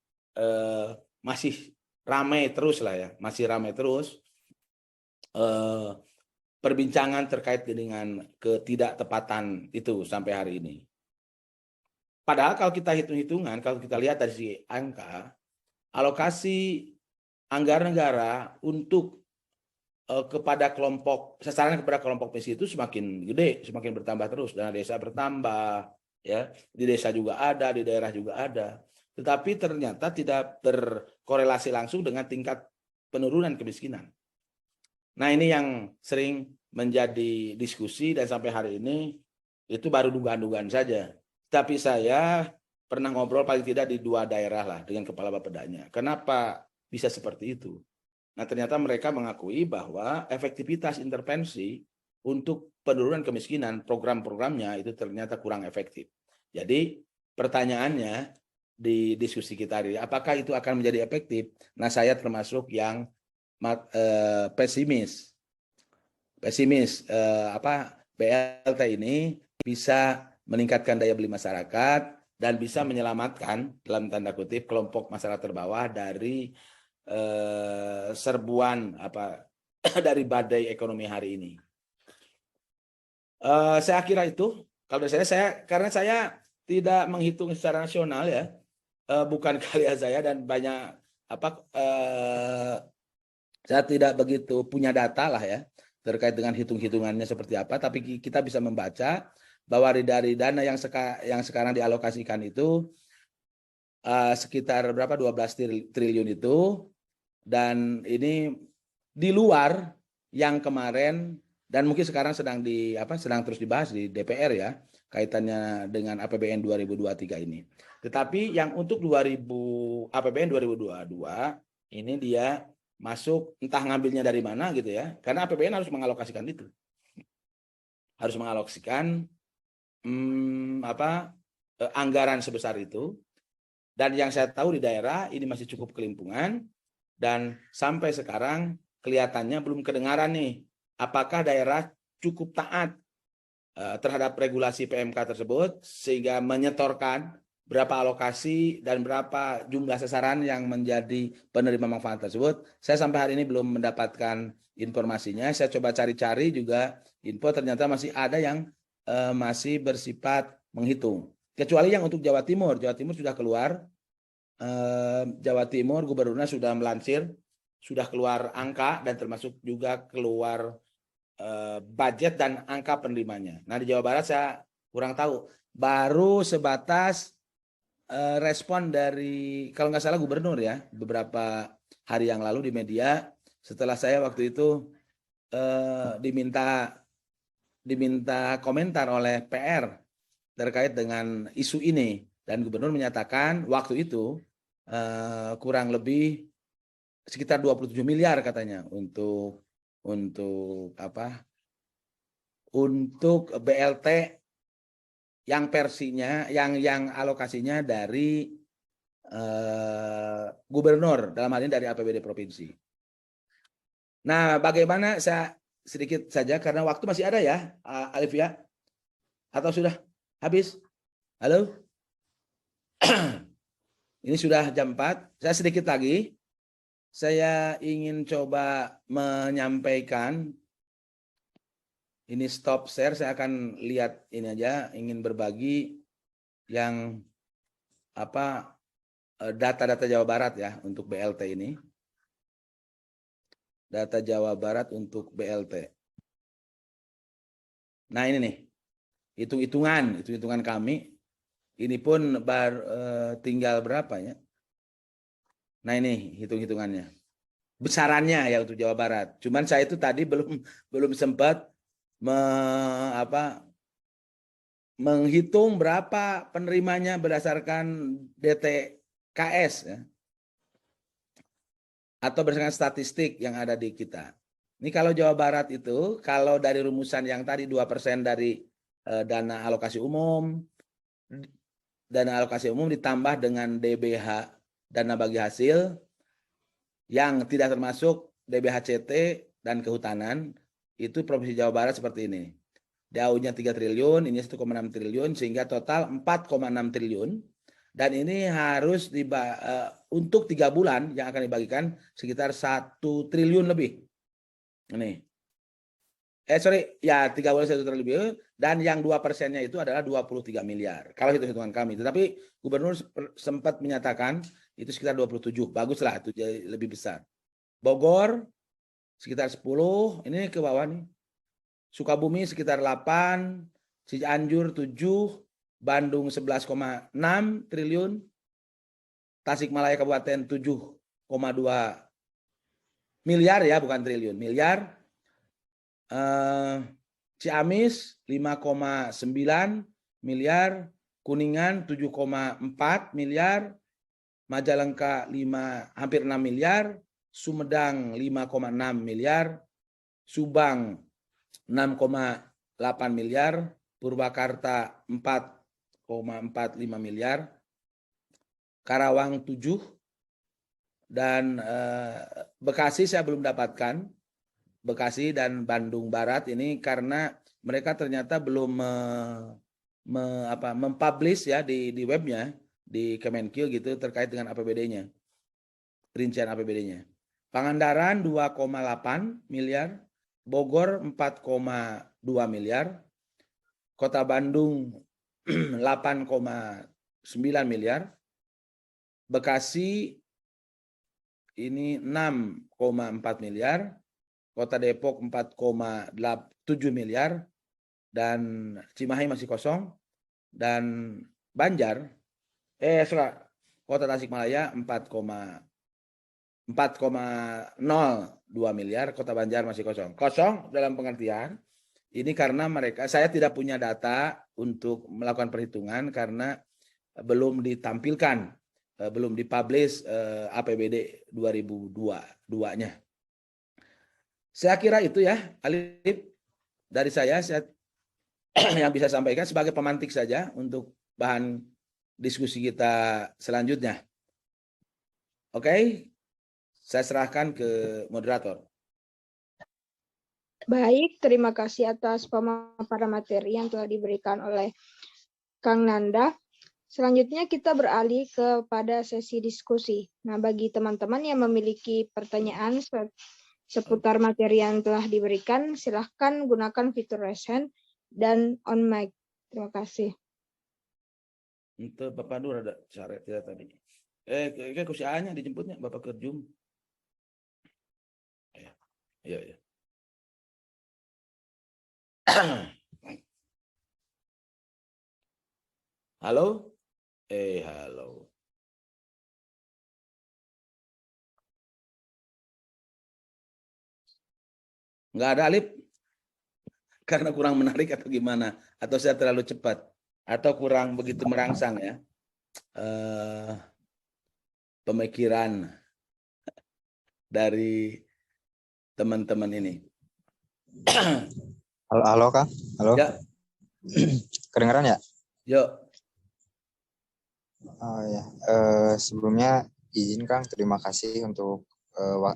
masih ramai terus lah ya, masih ramai terus perbincangan terkait dengan ketidaktepatan itu sampai hari ini. Padahal kalau kita hitung-hitungan, kalau kita lihat dari segi angka, alokasi anggaran negara untuk kepada kelompok, sasaran kepada kelompok miskin itu semakin gede, semakin bertambah terus. Dana desa bertambah, ya di desa juga ada, di daerah juga ada. Tetapi ternyata tidak berkorelasi langsung dengan tingkat penurunan kemiskinan. Nah ini yang sering menjadi diskusi dan sampai hari ini itu baru dugaan-dugaan saja. Tapi saya pernah ngobrol paling tidak di 2 daerah lah dengan kepala bapedanya. Kenapa bisa seperti itu? Nah ternyata mereka mengakui bahwa efektivitas intervensi untuk penurunan kemiskinan, program-programnya itu ternyata kurang efektif. Jadi pertanyaannya di diskusi kita hari ini, apakah itu akan menjadi efektif? Nah saya termasuk yang pesimis BLT ini bisa meningkatkan daya beli masyarakat dan bisa menyelamatkan dalam tanda kutip kelompok masyarakat terbawah dari serbuan dari badai ekonomi hari ini. Saya kira itu kalau dari saya karena saya tidak menghitung secara nasional ya, bukan karya saya dan banyak saya tidak begitu punya data lah ya terkait dengan hitung-hitungannya seperti apa, tapi kita bisa membaca bahwa dari dana yang sekarang dialokasikan itu sekitar berapa 12 triliun itu, dan ini di luar yang kemarin dan mungkin sekarang sedang terus dibahas di DPR ya kaitannya dengan APBN 2023 ini. Tetapi yang untuk APBN 2022 ini dia masuk entah ngambilnya dari mana gitu ya, karena APBN harus mengalokasikan itu, harus mengalokasikan anggaran sebesar itu. Dan yang saya tahu di daerah ini masih cukup kelimpungan dan sampai sekarang kelihatannya belum kedengaran nih apakah daerah cukup taat terhadap regulasi PMK tersebut sehingga menyetorkan berapa alokasi dan berapa jumlah sasaran yang menjadi penerima manfaat tersebut. Saya sampai hari ini belum mendapatkan informasinya. Saya coba cari-cari juga info, ternyata masih ada yang masih bersifat menghitung. Kecuali yang untuk Jawa Timur. Jawa Timur sudah keluar. Jawa Timur gubernurnya sudah melansir, sudah keluar angka dan termasuk juga keluar budget dan angka penerimanya. Nah di Jawa Barat saya kurang tahu. Baru sebatas respon dari kalau nggak salah gubernur ya beberapa hari yang lalu di media setelah saya waktu itu diminta komentar oleh PR terkait dengan isu ini dan gubernur menyatakan waktu itu kurang lebih sekitar 27 miliar katanya untuk BLT yang versinya yang alokasinya dari gubernur dalam hal ini dari APBD provinsi. Nah, bagaimana saya sedikit saja karena waktu masih ada ya, Alivia? Atau sudah habis? Halo? Ini sudah jam 4. Saya sedikit lagi. Saya ingin coba menyampaikan. Ini stop share, saya akan lihat ini aja, ingin berbagi yang data-data Jawa Barat ya untuk BLT ini. Data Jawa Barat untuk BLT. Nah ini nih, hitung-hitungan kami. Ini pun tinggal berapa ya? Nah ini hitung-hitungannya. Besarannya ya untuk Jawa Barat. Cuman saya itu tadi belum sempat menghitung berapa penerimanya berdasarkan DTKS ya. atau berdasarkan statistik yang ada di kita. Ini kalau Jawa Barat itu, kalau dari rumusan yang tadi 2% dari dana alokasi umum ditambah dengan DBH, dana bagi hasil, yang tidak termasuk DBHCT dan kehutanan, itu Provinsi Jawa Barat seperti ini. DAU-nya 3 triliun, ini 1,6 triliun, sehingga total 4,6 triliun. Dan ini harus untuk 3 bulan yang akan dibagikan sekitar 1 triliun lebih. Ini. 3 bulan 1 triliun lebih. Dan yang 2%-nya itu adalah 23 miliar. Kalau hitung-hitungan kami. Tetapi Gubernur sempat menyatakan itu sekitar 27. Baguslah, itu jadi lebih besar. Bogor sekitar 10. Ini ke bawah nih. Sukabumi sekitar 8. Cianjur 7. Bandung 11,6 triliun. Tasikmalaya Kabupaten 7,2 miliar ya, bukan triliun, miliar. Ciamis 5,9 miliar, Kuningan 7,4 miliar, Majalengka hampir 6 miliar, Sumedang 5,6 miliar, Subang 6,8 miliar, Purwakarta 4,45 miliar, Karawang 7, dan Bekasi saya belum dapatkan. Bekasi dan Bandung Barat ini karena mereka ternyata belum mempublish ya di webnya, di Kemenkeu gitu terkait dengan APBD-nya, rincian APBD-nya. Pangandaran 2,8 miliar, Bogor 4,2 miliar, Kota Bandung 8,9 miliar, Bekasi ini 6,4 miliar, Kota Depok 4,7 miliar, dan Cimahi masih kosong, dan Banjar, Kota Tasikmalaya 4,02 miliar, Kota Banjar masih kosong. Kosong dalam pengertian, ini karena saya tidak punya data untuk melakukan perhitungan karena belum ditampilkan, belum dipublish APBD 2022-nya. Saya kira itu ya, Alif, dari saya yang bisa sampaikan sebagai pemantik saja untuk bahan diskusi kita selanjutnya. Oke, saya serahkan ke moderator. Baik, terima kasih atas pemaparan materi yang telah diberikan oleh Kang Nanda. Selanjutnya kita beralih kepada sesi diskusi. Nah, bagi teman-teman yang memiliki pertanyaan seputar materi yang telah diberikan, silahkan gunakan fitur raise hand dan on mic. Terima kasih. Untuk Bapak Nur ada syarat tidak tadi? Kayak kusianya dijemputnya Bapak Kerjum. Iya. Halo? Halo. Nggak ada, Alif? Karena kurang menarik atau gimana? Atau saya terlalu cepat? Atau kurang begitu merangsang ya? Pemikiran dari teman-teman ini. Halo Kang, halo. Ya. Kedengeran ya? Yuk. Oh ya. Sebelumnya izin Kang, terima kasih untuk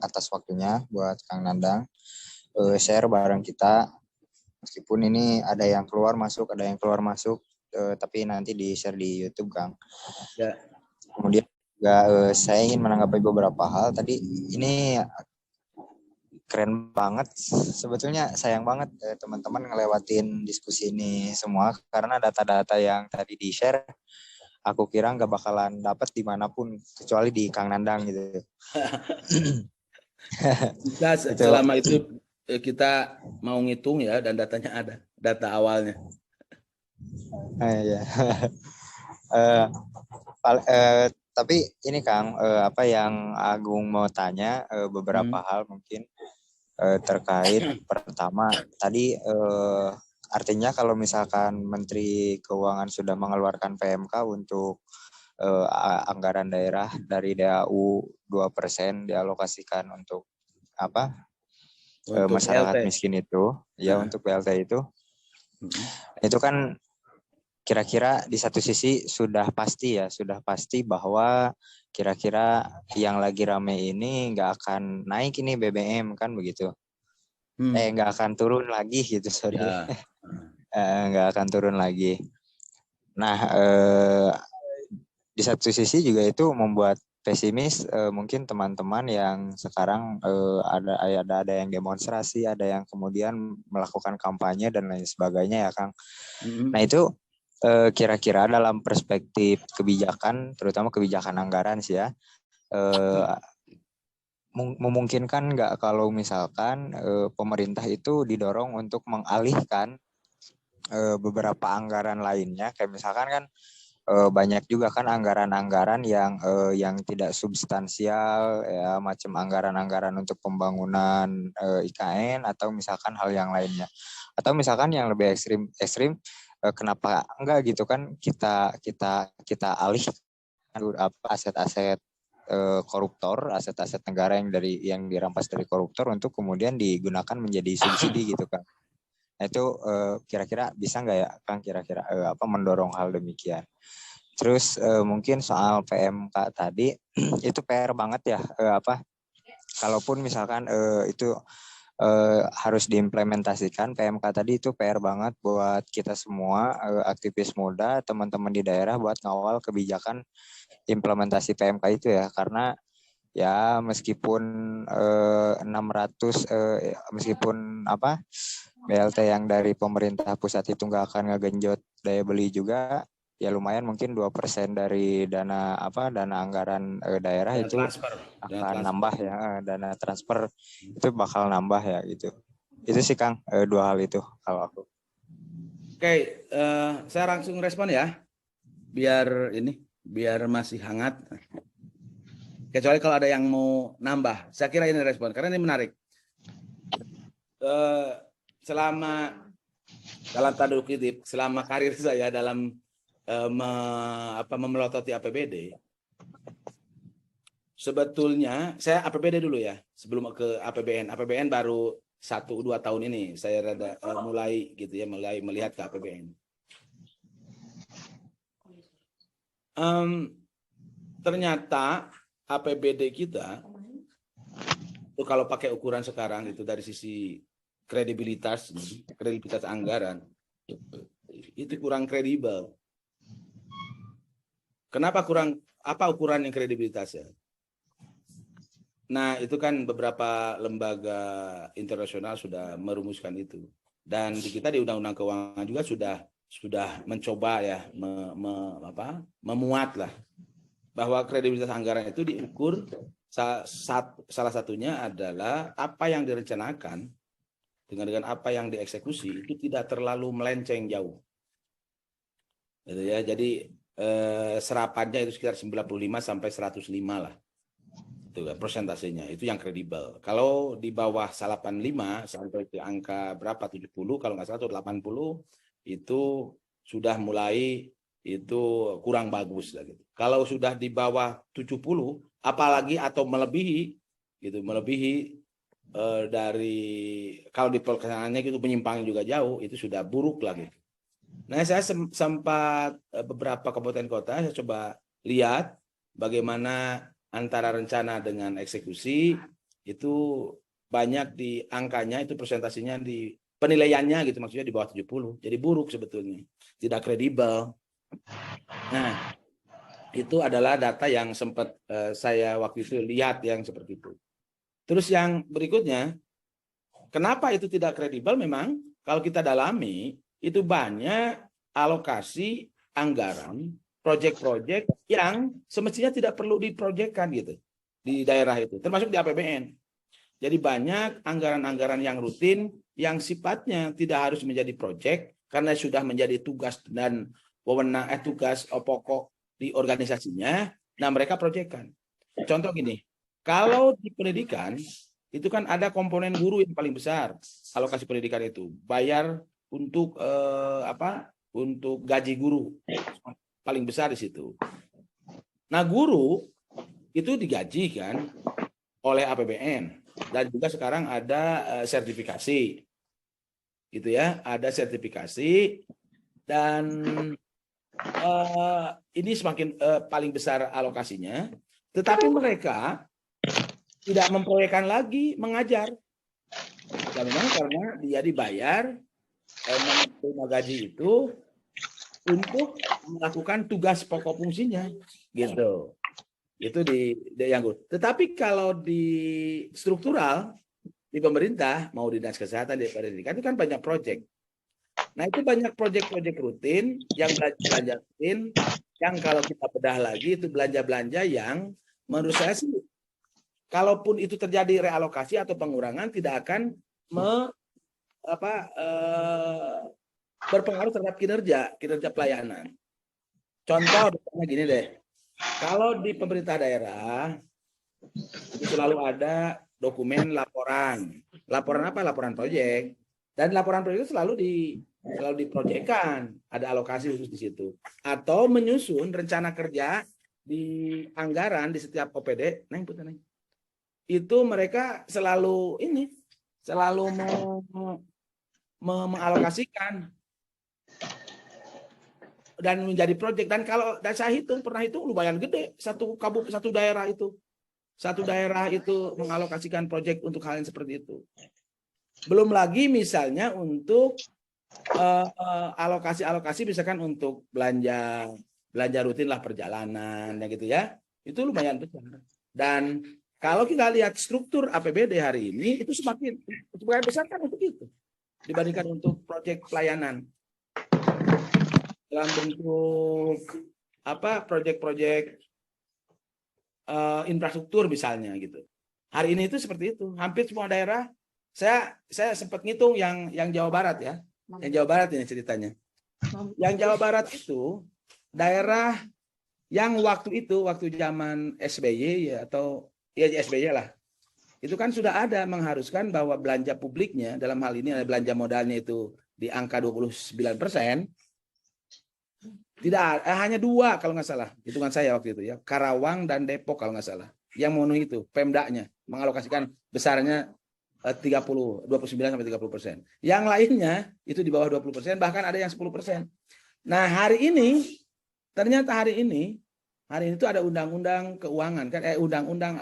atas waktunya buat Kang Nandang share bareng kita. Meskipun ini ada yang keluar masuk, tapi nanti di share di YouTube Kang. Ya. Kemudian juga saya ingin menanggapi beberapa hal. Tadi ini keren banget. Sebetulnya sayang banget teman-teman ngelewatin diskusi ini semua karena data-data yang tadi di share aku kira nggak bakalan dapat dimanapun kecuali di Kang Nandang gitu. Selama itu kita mau ngitung ya dan datanya ada, data awalnya. Ya. Tapi ini Kang, apa yang Agung mau tanya beberapa hal mungkin terkait pertama tadi artinya kalau misalkan Menteri Keuangan sudah mengeluarkan PMK untuk anggaran daerah dari DAU 2% dialokasikan untuk apa? Untuk Masyarakat BLT. miskin itu, ya Nah. untuk BLT itu. Itu kan kira-kira di satu sisi sudah pasti bahwa kira-kira yang lagi rame ini nggak akan naik ini BBM kan begitu. Nggak akan turun lagi gitu, sorry. Ya. Nggak akan turun lagi. Nah, di satu sisi juga itu membuat pesimis mungkin teman-teman yang sekarang ada yang demonstrasi, ada yang kemudian melakukan kampanye dan lain sebagainya ya Kang. Nah itu kira-kira dalam perspektif kebijakan, terutama kebijakan anggaran sih ya, memungkinkan nggak kalau misalkan pemerintah itu didorong untuk mengalihkan beberapa anggaran lainnya, kayak misalkan kan banyak juga kan anggaran-anggaran yang tidak substansial ya, macam anggaran-anggaran untuk pembangunan IKN atau misalkan hal yang lainnya, atau misalkan yang lebih ekstrim kenapa enggak gitu kan kita alih aset-aset koruptor, aset-aset negara yang dirampas dari koruptor untuk kemudian digunakan menjadi subsidi gitu kan. Nah itu kira-kira bisa nggak ya Kang, kira-kira mendorong hal demikian. Terus mungkin soal PMK tadi itu PR banget ya, kalaupun misalkan itu harus diimplementasikan PMK tadi, itu PR banget buat kita semua aktivis muda, teman-teman di daerah buat ngawal kebijakan implementasi PMK itu ya, karena ya meskipun 600 BLT yang dari pemerintah pusat itu nggak akan ngegenjot daya beli juga, ya lumayan mungkin 2% dari dana anggaran daerah Dana itu transfer. akan nambah ya, dana transfer itu bakal nambah ya gitu. Itu sih Kang, dua hal itu kalau aku. Oke, saya langsung respon ya, biar masih hangat. Kecuali kalau ada yang mau nambah, saya kira ini respon karena ini menarik. Selama dalam tanda kutip, selama karir saya dalam memelototi APBD, sebetulnya saya APBD dulu ya, sebelum ke APBN. APBN baru 1-2 tahun ini saya mulai melihat ke APBN. Ternyata APBD kita itu kalau pakai ukuran sekarang itu dari sisi kredibilitas anggaran itu kurang kredibel. Kenapa kurang? Apa ukuran yang kredibilitasnya? Nah, itu kan beberapa lembaga internasional sudah merumuskan itu. Dan di kita di Undang-Undang Keuangan juga sudah mencoba ya memuat lah bahwa kredibilitas anggaran itu diukur salah satunya adalah apa yang direncanakan dengan apa yang dieksekusi itu tidak terlalu melenceng jauh. Gitu ya. Jadi serapannya itu sekitar 95 sampai 105 lah. Itu kan persentasenya, itu yang kredibel. Kalau di bawah 85 sampai ke angka berapa 70 kalau nggak salah 80 itu sudah mulai itu kurang bagus lah gitu. Kalau sudah di bawah 70 apalagi atau melebihi dari kalau di pelaksanaannya itu penyimpang juga jauh, itu sudah buruk lagi. Nah, saya sempat beberapa kabupaten kota saya coba lihat bagaimana antara rencana dengan eksekusi itu banyak di angkanya itu presentasinya di penilaiannya gitu maksudnya di bawah 70. Jadi buruk sebetulnya, tidak kredibel. Nah, itu adalah data yang sempat saya waktu itu lihat yang seperti itu. Terus yang berikutnya, kenapa itu tidak kredibel? Memang kalau kita dalami itu banyak alokasi anggaran proyek-proyek yang semestinya tidak perlu diproyekkan gitu di daerah itu, termasuk di APBN. Jadi banyak anggaran-anggaran yang rutin yang sifatnya tidak harus menjadi proyek karena sudah menjadi tugas dan wewenang tugas pokok di organisasinya. Nah, mereka proyekkan. Contoh gini, kalau di pendidikan itu kan ada komponen guru yang paling besar alokasi pendidikan itu, bayar untuk untuk gaji guru paling besar di situ. Nah, guru itu digaji kan oleh APBN dan juga sekarang ada sertifikasi, gitu ya, ada sertifikasi dan ini semakin paling besar alokasinya, tetapi mereka tidak memproyekkan lagi mengajar. Ya memang karena dia dibayar menerima gaji itu untuk melakukan tugas pokok fungsinya, gitu. Itu di yang gue. Tetapi kalau di struktural di pemerintah, mau dinas kesehatan, di pendidikan itu kan banyak proyek. Nah, itu banyak proyek-proyek rutin yang belanja rutin yang kalau kita bedah lagi itu belanja-belanja yang menurut saya sih kalaupun itu terjadi realokasi atau pengurangan tidak akan berpengaruh terhadap kinerja pelayanan. Contoh misalnya gini deh. Kalau di pemerintah daerah itu selalu ada dokumen laporan. Laporan apa? Laporan proyek. Dan laporan proyek itu selalu diproyekkan, ada alokasi khusus di situ. Atau menyusun rencana kerja di anggaran di setiap OPD, itu mereka selalu mengalokasikan dan menjadi proyek. Dan kalau saya pernah hitung lumayan gede satu daerah itu mengalokasikan proyek untuk hal yang seperti itu. Belum lagi misalnya untuk alokasi misalkan untuk belanja rutin lah perjalanan ya gitu ya, itu lumayan besar. Dan kalau kita lihat struktur APBD hari ini itu semakin besar kan untuk itu dibandingkan untuk proyek pelayanan dalam bentuk proyek-proyek infrastruktur misalnya gitu. Hari ini itu seperti itu, hampir semua daerah. Saya sempat ngitung yang Jawa Barat ya. Yang Jawa Barat ini ceritanya. Yang Jawa Barat itu daerah yang waktu zaman SBY ya, atau ya SBY lah. Itu kan sudah ada mengharuskan bahwa belanja publiknya dalam hal ini belanja modalnya itu di angka 29%. Tidak, hanya 2 kalau nggak salah. Hitungan saya waktu itu ya. Karawang dan Depok kalau nggak salah. Yang memenuhi itu Pemdanya mengalokasikan besarnya 29 sampai 30%. Yang lainnya itu di bawah 20%, bahkan ada yang 10%. Nah, hari ini ternyata hari ini itu ada undang-undang keuangan kan undang-undang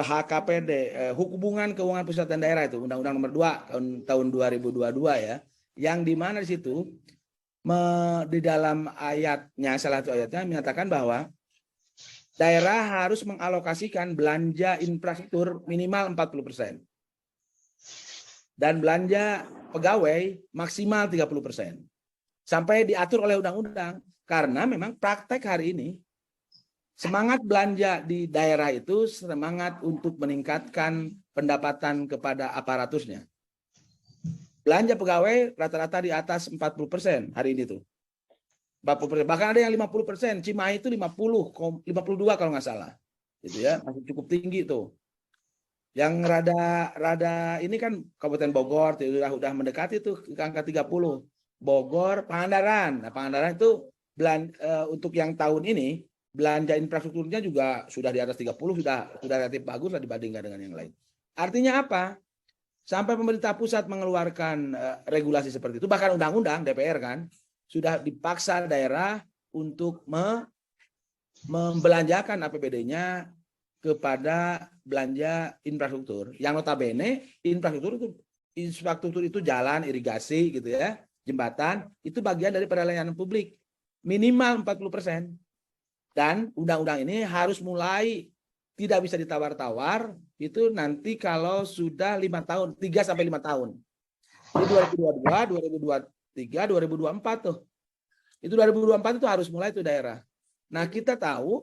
HKPD, hubungan keuangan pusat dan daerah itu, undang-undang nomor 2 tahun 2022 ya. Yang di mana di situ di dalam ayatnya, salah satu ayatnya menyatakan bahwa daerah harus mengalokasikan belanja infrastruktur minimal 40%. Dan belanja pegawai maksimal 30%. Sampai diatur oleh undang-undang. Karena memang praktek hari ini, semangat belanja di daerah itu semangat untuk meningkatkan pendapatan kepada aparatusnya. Belanja pegawai rata-rata di atas 40% hari ini tuh. 40%, bahkan ada yang 50%, Cimahi itu 52 kalau nggak salah, gitu ya, masih cukup tinggi tuh. Yang rada ini kan Kabupaten Bogor udah mendekati tuh ke angka 30. Bogor, Pangandaran. Nah, Pangandaran itu untuk yang tahun ini belanja infrastrukturnya juga sudah di atas 30, sudah relatif bagus lah dibandingkan dengan yang lain. Artinya apa? Sampai pemerintah pusat mengeluarkan regulasi seperti itu, bahkan undang-undang DPR kan sudah dipaksa daerah untuk membelanjakan APBD-nya kepada belanja infrastruktur. Yang notabene infrastruktur itu jalan, irigasi gitu ya, jembatan, itu bagian dari pelayanan publik. Minimal 40%. Dan undang-undang ini harus mulai tidak bisa ditawar-tawar itu nanti kalau sudah 5 tahun, 3 sampai 5 tahun. Jadi 2022, 2023, 2024 tuh. Itu 2024 itu harus mulai tuh daerah. Nah, kita tahu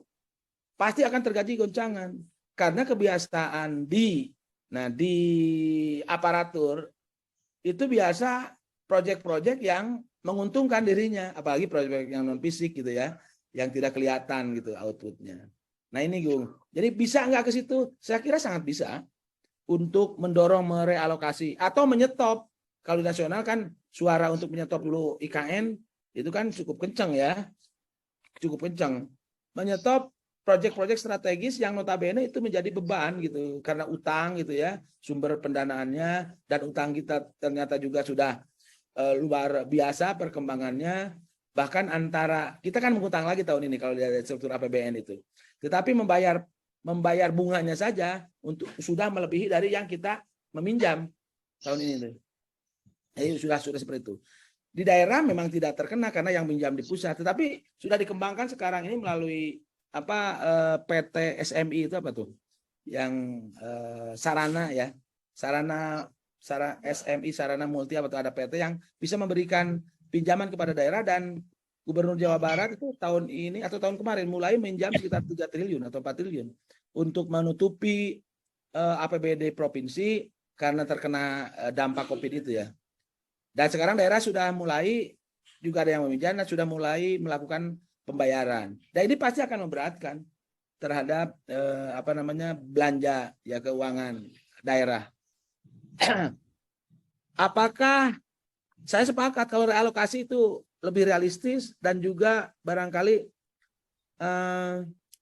pasti akan terjadi goncangan karena kebiasaan di aparatur itu biasa proyek-proyek yang menguntungkan dirinya, apalagi proyek yang non fisik gitu ya, yang tidak kelihatan gitu outputnya. Nah ini Gung, jadi bisa nggak ke situ? Saya kira sangat bisa untuk mendorong merealokasi atau menyetop. Kalau nasional kan suara untuk menyetop dulu IKN itu kan cukup kencang ya. cukup kencang, menyetop proyek-proyek strategis yang notabene itu menjadi beban gitu karena utang gitu ya, sumber pendanaannya, dan utang kita ternyata juga sudah luar biasa perkembangannya. Bahkan antara kita kan mengutang lagi tahun ini kalau dari struktur APBN itu, tetapi membayar bunganya saja untuk sudah melebihi dari yang kita meminjam tahun ini tuh. Jadi sudah seperti itu. Di daerah memang tidak terkena karena yang minjam di pusat, tetapi sudah dikembangkan sekarang ini melalui PT SMI itu apa tuh? Yang sarana ya, sarana SMI, sarana multi atau ada PT yang bisa memberikan pinjaman kepada daerah, dan Gubernur Jawa Barat itu tahun ini atau tahun kemarin mulai minjam sekitar 3 triliun atau 4 triliun untuk menutupi APBD provinsi karena terkena dampak Covid itu ya. Dan sekarang daerah sudah mulai juga ada yang meminjam dan sudah mulai melakukan pembayaran. Dan ini pasti akan memberatkan terhadap belanja ya keuangan daerah. Apakah saya sepakat kalau realokasi itu lebih realistis dan juga barangkali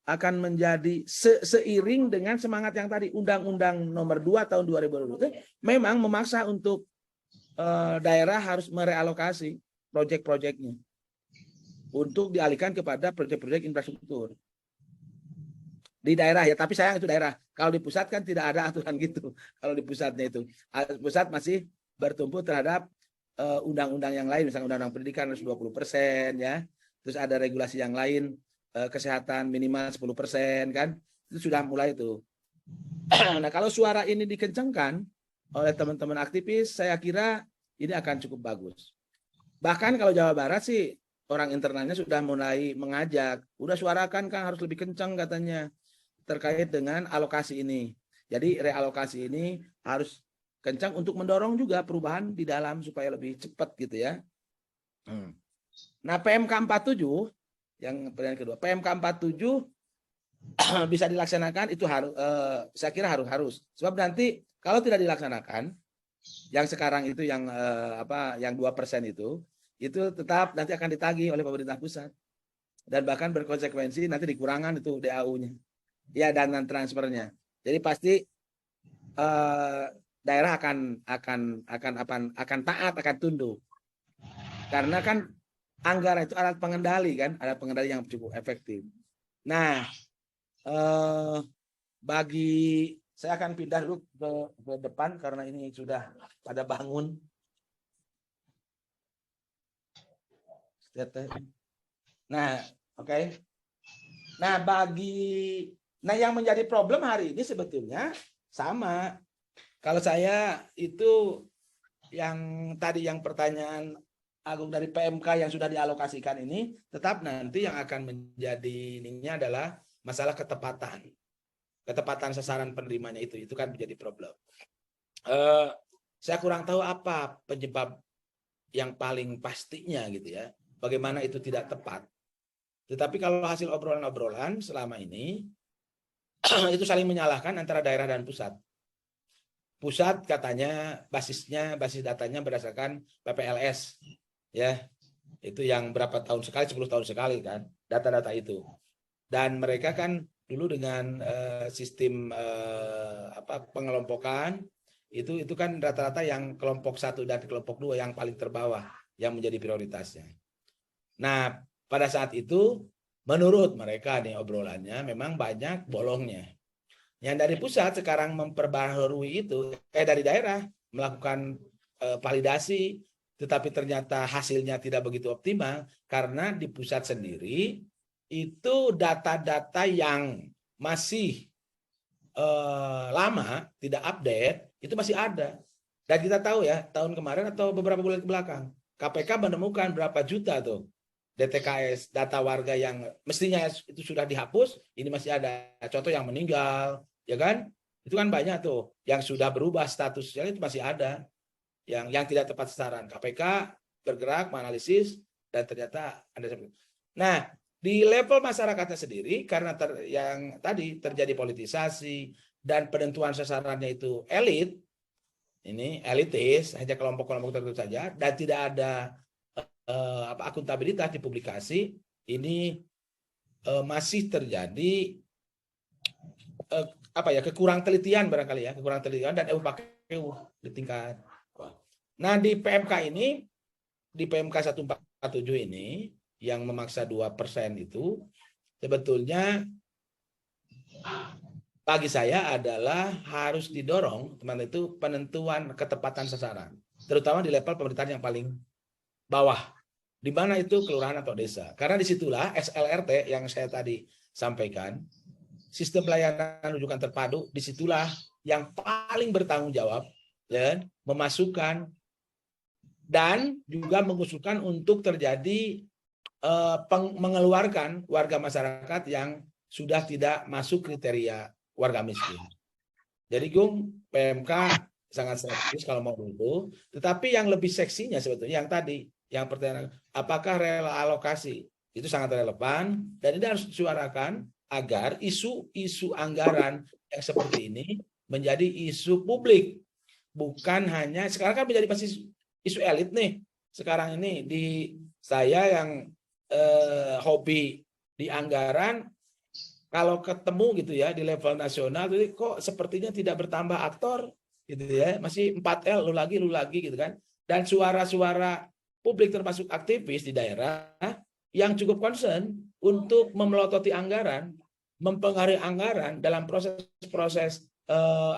akan menjadi seiring dengan semangat yang tadi Undang-Undang Nomor 2 Tahun 2020 memang memaksa untuk daerah harus merealokasi proyek-proyeknya untuk dialihkan kepada proyek-proyek infrastruktur di daerah ya. Tapi sayang itu daerah. Kalau di pusat kan tidak ada aturan gitu. Kalau di pusatnya itu, pusat masih bertumpu terhadap undang-undang yang lain, misalnya undang-undang pendidikan harus 20% ya. Terus ada regulasi yang lain, kesehatan minimal 10% kan. Itu sudah mulai itu. Nah, kalau suara ini dikencangkan oleh teman-teman aktivis, saya kira ini akan cukup bagus. Bahkan kalau Jawa Barat sih orang internalnya sudah mulai mengajak, udah suarakan kan harus lebih kencang katanya terkait dengan alokasi ini. Jadi realokasi ini harus kencang untuk mendorong juga perubahan di dalam supaya lebih cepat gitu ya. Nah, PMK 47 yang pertanyaan kedua, PMK 47 bisa dilaksanakan itu harus, saya kira harus. Sebab nanti kalau tidak dilaksanakan, yang sekarang itu yang yang 2% itu tetap nanti akan ditagih oleh pemerintah pusat dan bahkan berkonsekuensi nanti dikurangan itu DAU-nya, ya, dana transfernya. Jadi pasti daerah akan taat, akan tunduk, karena kan anggaran itu alat pengendali kan, alat pengendali yang cukup efektif. Nah, saya akan pindah dulu ke depan karena ini sudah pada bangun. Nah, oke. Nah, yang menjadi problem hari ini sebetulnya sama. Kalau saya itu yang tadi yang pertanyaan Agung dari PMK yang sudah dialokasikan ini, tetap nanti yang akan menjadi ininya adalah masalah ketepatan sasaran penerimanya itu kan menjadi problem. Saya kurang tahu apa penyebab yang paling pastinya gitu ya, bagaimana itu tidak tepat. Tetapi kalau hasil obrolan-obrolan selama ini itu saling menyalahkan antara daerah dan pusat. Pusat katanya basis datanya berdasarkan PPLS ya, itu yang berapa tahun sekali, 10 tahun sekali kan data-data itu. Dan mereka kan dulu dengan sistem pengelompokan itu kan rata-rata yang kelompok 1 dan kelompok 2 yang paling terbawah yang menjadi prioritasnya. Nah, pada saat itu menurut mereka nih obrolannya memang banyak bolongnya. Yang dari pusat sekarang memperbaharui itu dari daerah melakukan validasi, tetapi ternyata hasilnya tidak begitu optimal karena di pusat sendiri itu data-data yang masih lama, tidak update, itu masih ada. Dan kita tahu ya, tahun kemarin atau beberapa bulan ke belakang, KPK menemukan berapa juta tuh DTKS, data warga yang mestinya itu sudah dihapus, ini masih ada. Contoh yang meninggal, ya kan? Itu kan banyak tuh, yang sudah berubah statusnya itu masih ada. Yang tidak tepat sasaran. KPK bergerak, menganalisis, dan ternyata ada. Nah, di level masyarakatnya sendiri, karena yang tadi terjadi politisasi dan penentuan sasarannya itu elit, ini elitis, hanya kelompok-kelompok tertentu saja, dan tidak ada akuntabilitas di publikasi, ini masih terjadi kekurang telitian barangkali ya, kekurang telitian dan EUPAKEU di tingkat. Nah, di PMK ini, di PMK 147 ini yang memaksa 2% itu sebetulnya bagi saya adalah harus didorong teman itu penentuan ketepatan sasaran, terutama di level pemerintahan yang paling bawah, di mana itu kelurahan atau desa. Karena disitulah SLRT yang saya tadi sampaikan, sistem pelayanan rujukan terpadu, disitulah yang paling bertanggung jawab, ya, memasukkan dan juga mengusulkan untuk terjadi mengeluarkan warga masyarakat yang sudah tidak masuk kriteria warga miskin. Jadi Gung, PMK sangat strategis kalau mau dulu, tetapi yang lebih seksinya sebetulnya yang tadi, yang pertanyaan apakah realokasi itu sangat relevan dan ini harus disuarakan agar isu-isu anggaran yang seperti ini menjadi isu publik, bukan hanya sekarang kan menjadi pasti isu elit nih. Sekarang ini di saya yang hobi di anggaran, kalau ketemu gitu ya di level nasional, jadi kok sepertinya tidak bertambah aktor gitu ya, masih 4L lu lagi gitu kan. Dan suara-suara publik termasuk aktivis di daerah yang cukup concern untuk memelototi anggaran, mempengaruhi anggaran dalam proses-proses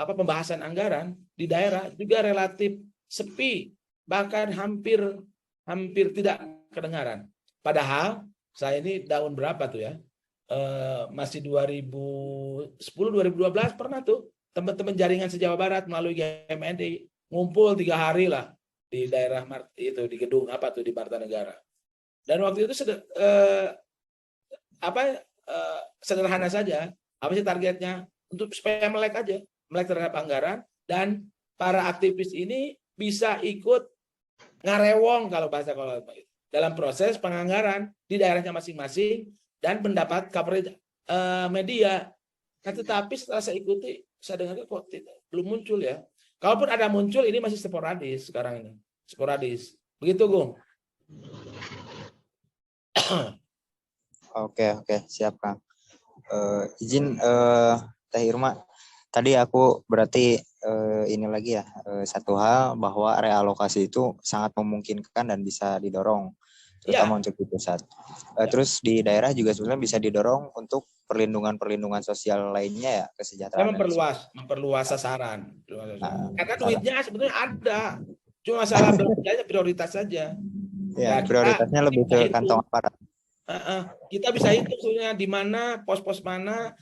pembahasan anggaran di daerah juga relatif sepi, bahkan hampir tidak kedengaran. Padahal saya ini tahun berapa tuh ya? Masih 2010-2012 pernah tuh teman-teman jaringan se-Jawa Barat melalui GMND ngumpul 3 hari lah di daerah itu di gedung apa tuh di Martanegara. Dan waktu itu sederhana saja. Apa sih targetnya? Untuk supaya melek aja, melek terhadap anggaran dan para aktivis ini bisa ikut ngarewong kalau bahasa kalau dalam proses penganggaran di daerahnya masing-masing dan mendapat coverage media. Nah, tetapi setelah saya ikuti, saya dengar kok belum muncul ya. Kalaupun ada muncul, ini masih sporadis sekarang ini. Sporadis. Begitu, Gung. Oke, siap Kang. Izin Teh Irma, tadi aku berarti ini lagi ya, satu hal bahwa realokasi itu sangat memungkinkan dan bisa didorong, terutama untuk di pusat. Terus di daerah juga sebenarnya bisa didorong untuk perlindungan sosial lainnya ya, kesejahteraan. Memperluas sasaran. Karena duitnya sebetulnya ada, cuma masalah belanjanya prioritas saja. Ya, prioritasnya lebih ke kantong aparat. Kita bisa hitung sebenarnya di mana pos-pos mana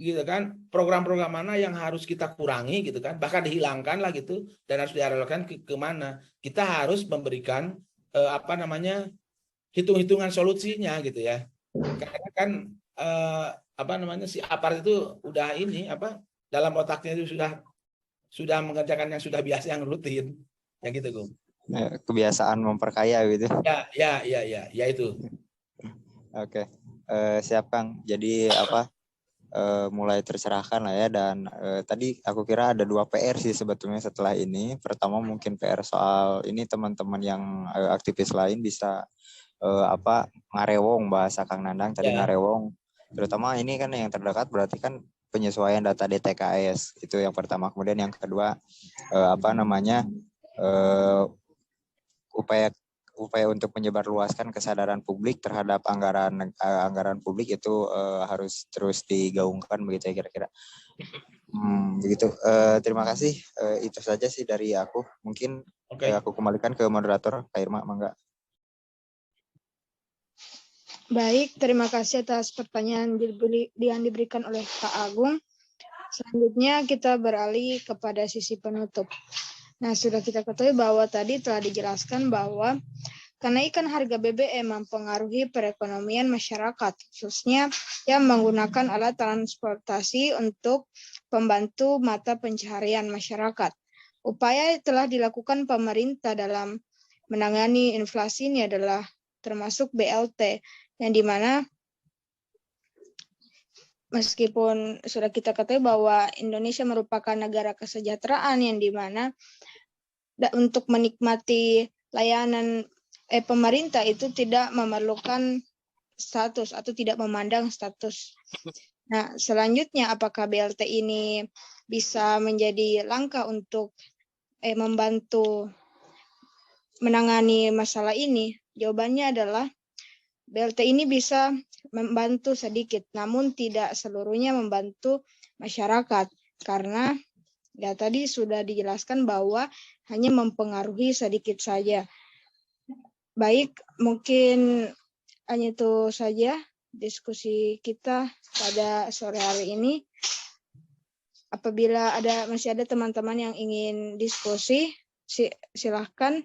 gitu kan, program-program mana yang harus kita kurangi gitu kan, bahkan dihilangkan lah gitu, dan harus dialokasikan ke mana. Kita harus memberikan hitung-hitungan solusinya gitu ya. Karena kan si aparat itu udah dalam otaknya itu sudah mengerjakan yang sudah biasa, yang rutin, ya gitu Gung. Kebiasaan memperkaya gitu. Ya itu. Oke. Siap Kang. Jadi mulai tercerahkan lah ya, dan tadi aku kira ada 2 PR sih sebetulnya setelah ini. Pertama mungkin PR soal ini teman-teman yang aktivis lain bisa ngarewong, bahasa Kang Nandang tadi ngarewong. Terutama ini kan yang terdekat berarti kan penyesuaian data DTKS itu yang pertama. Kemudian yang kedua upaya untuk menyebarluaskan kesadaran publik terhadap anggaran publik itu harus terus digaungkan begitu ya kira-kira. Begitu. Terima kasih. Itu saja sih dari aku. Mungkin aku kembalikan ke moderator Kak Irma, mangga. Baik, terima kasih atas pertanyaan yang diberikan oleh Pak Agung. Selanjutnya kita beralih kepada sisi penutup. Nah, sudah kita ketahui bahwa tadi telah dijelaskan bahwa kenaikan harga BBM mempengaruhi perekonomian masyarakat, khususnya yang menggunakan alat transportasi untuk pembantu mata pencaharian masyarakat. Upaya telah dilakukan pemerintah dalam menangani inflasi ini adalah termasuk BLT, yang dimana meskipun sudah kita ketahui bahwa Indonesia merupakan negara kesejahteraan yang dimana untuk menikmati layanan pemerintah itu tidak memerlukan status atau tidak memandang status. Nah, selanjutnya apakah BLT ini bisa menjadi langkah untuk membantu menangani masalah ini? Jawabannya adalah BLT ini bisa membantu sedikit, namun tidak seluruhnya membantu masyarakat. Karena ya tadi sudah dijelaskan bahwa hanya mempengaruhi sedikit saja. Baik, mungkin hanya itu saja diskusi kita pada sore hari ini. Apabila masih ada teman-teman yang ingin diskusi, silahkan.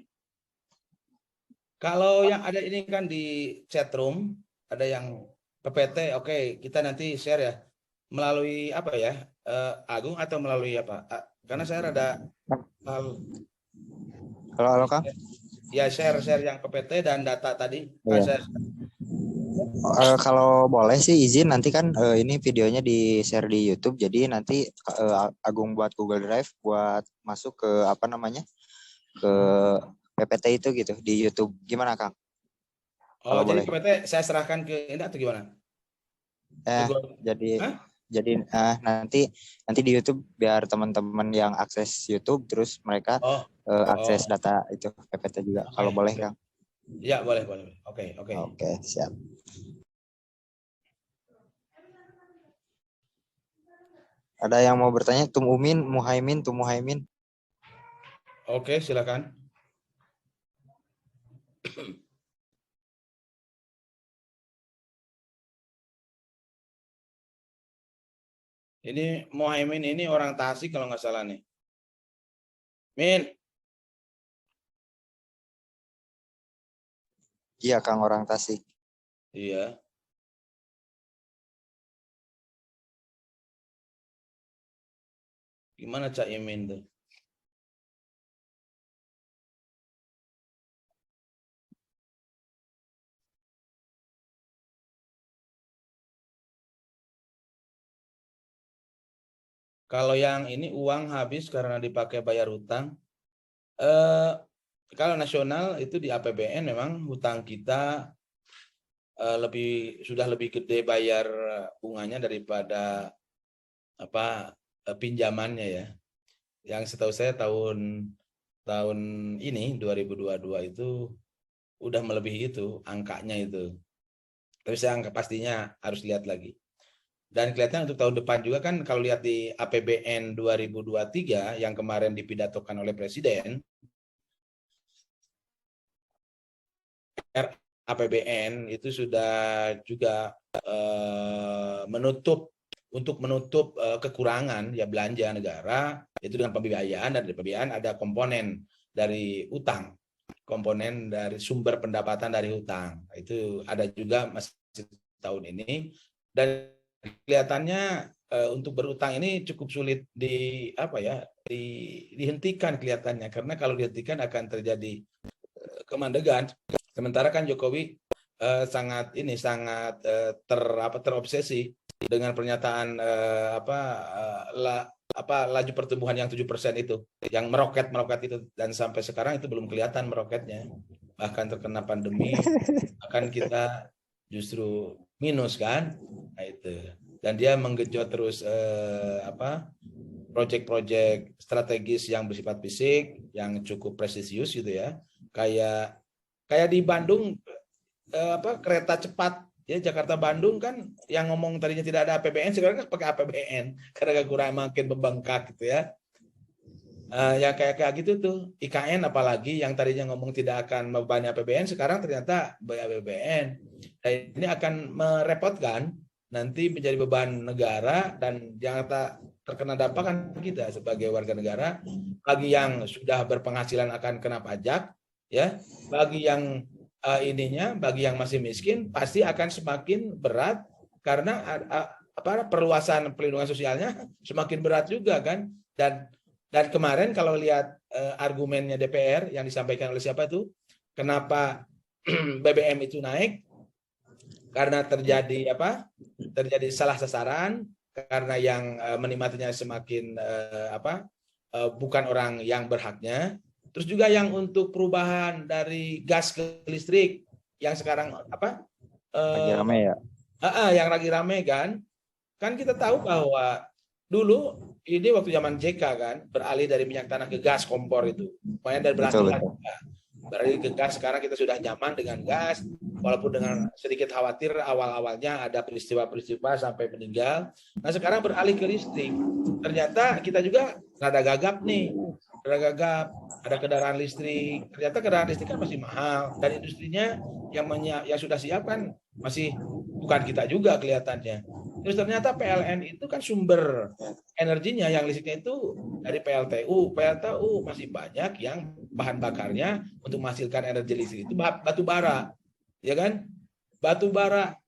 Kalau yang ada ini kan di chat room, ada yang PPT, oke, kita nanti share ya. Melalui apa ya, Agung atau melalui apa? Karena saya rada... Halo Kang. Ya, share yang PPT dan data tadi. Iya. Kalau boleh sih izin, nanti kan ini videonya di share di YouTube, jadi nanti Agung buat Google Drive buat masuk ke apa namanya, ke PPT itu gitu di YouTube. Gimana Kang? Oh, kalau jadi boleh. PPT saya serahkan ke ini atau gimana? Jadi nanti di YouTube biar teman-teman yang akses YouTube terus mereka akses data itu PPT juga. Kalau boleh Kang? Ya, boleh. Oke. Oke, siap. Ada yang mau bertanya? Muhaimin. Oke, silakan. Ini Muhaimin ini orang Tasik kalau nggak salah nih. Min. Iya Kang, orang Tasik. Iya. Gimana Cak Imin tuh? Kalau yang ini uang habis karena dipakai bayar hutang. Kalau nasional itu di APBN memang hutang kita sudah lebih gede bayar bunganya daripada pinjamannya ya. Yang setahu saya tahun ini 2022 itu udah melebihi itu angkanya itu. Tapi saya angka pastinya harus lihat lagi. Dan kelihatan untuk tahun depan juga kan kalau lihat di APBN 2023 yang kemarin dipidatokan oleh Presiden, APBN itu sudah juga menutup kekurangan ya belanja negara itu dengan pembiayaan, dan dari pembiayaan ada komponen dari utang, komponen dari sumber pendapatan dari hutang itu ada juga masih tahun ini. Dan kelihatannya untuk berutang ini cukup sulit dihentikan kelihatannya, karena kalau dihentikan akan terjadi kemandegan. Sementara kan Jokowi sangat terobsesi dengan pernyataan laju pertumbuhan yang 7% itu, yang meroket itu, dan sampai sekarang itu belum kelihatan meroketnya. Bahkan terkena pandemi akan kita justru minus kan. Nah, itu. Dan dia menggenjot terus proyek-proyek strategis yang bersifat fisik yang cukup presisius gitu ya. Kayak di Bandung kereta cepat ya Jakarta Bandung kan, yang ngomong tadinya tidak ada APBN sekarang kan pakai APBN karena kurang makin membengkak gitu ya. Ya kayak gitu tuh. IKN apalagi yang tadinya ngomong tidak akan membebani APBN sekarang ternyata APBN. Dan ini akan merepotkan, nanti menjadi beban negara, dan yang terkena dampak kan kita sebagai warga negara. Bagi yang sudah berpenghasilan akan kena pajak ya, bagi yang bagi yang masih miskin pasti akan semakin berat karena perluasan perlindungan sosialnya semakin berat juga kan. Dan kemarin kalau lihat argumennya DPR yang disampaikan oleh siapa itu, kenapa BBM itu naik, karena terjadi salah sasaran, karena yang menikmatinya semakin bukan orang yang berhaknya. Terus juga yang untuk perubahan dari gas ke listrik yang sekarang Lagi rame ya. yang lagi rame kan kita tahu bahwa dulu ini waktu zaman JK kan beralih dari minyak tanah ke gas kompor itu, lumayan dari Betul, belasan betul. beralih ke gas. Sekarang kita sudah nyaman dengan gas, walaupun dengan sedikit khawatir awal-awalnya ada peristiwa-peristiwa sampai meninggal. Nah sekarang beralih ke listrik. Ternyata kita juga rada gagap nih, ada kendaraan listrik. Ternyata kendaraan listrik kan masih mahal dan industrinya yang sudah siap kan masih bukan kita juga kelihatannya. Terus ternyata PLN itu kan sumber energinya yang listriknya itu dari PLTU. PLTU masih banyak yang bahan bakarnya untuk menghasilkan energi listrik itu batu bara, ya kan? Batu bara.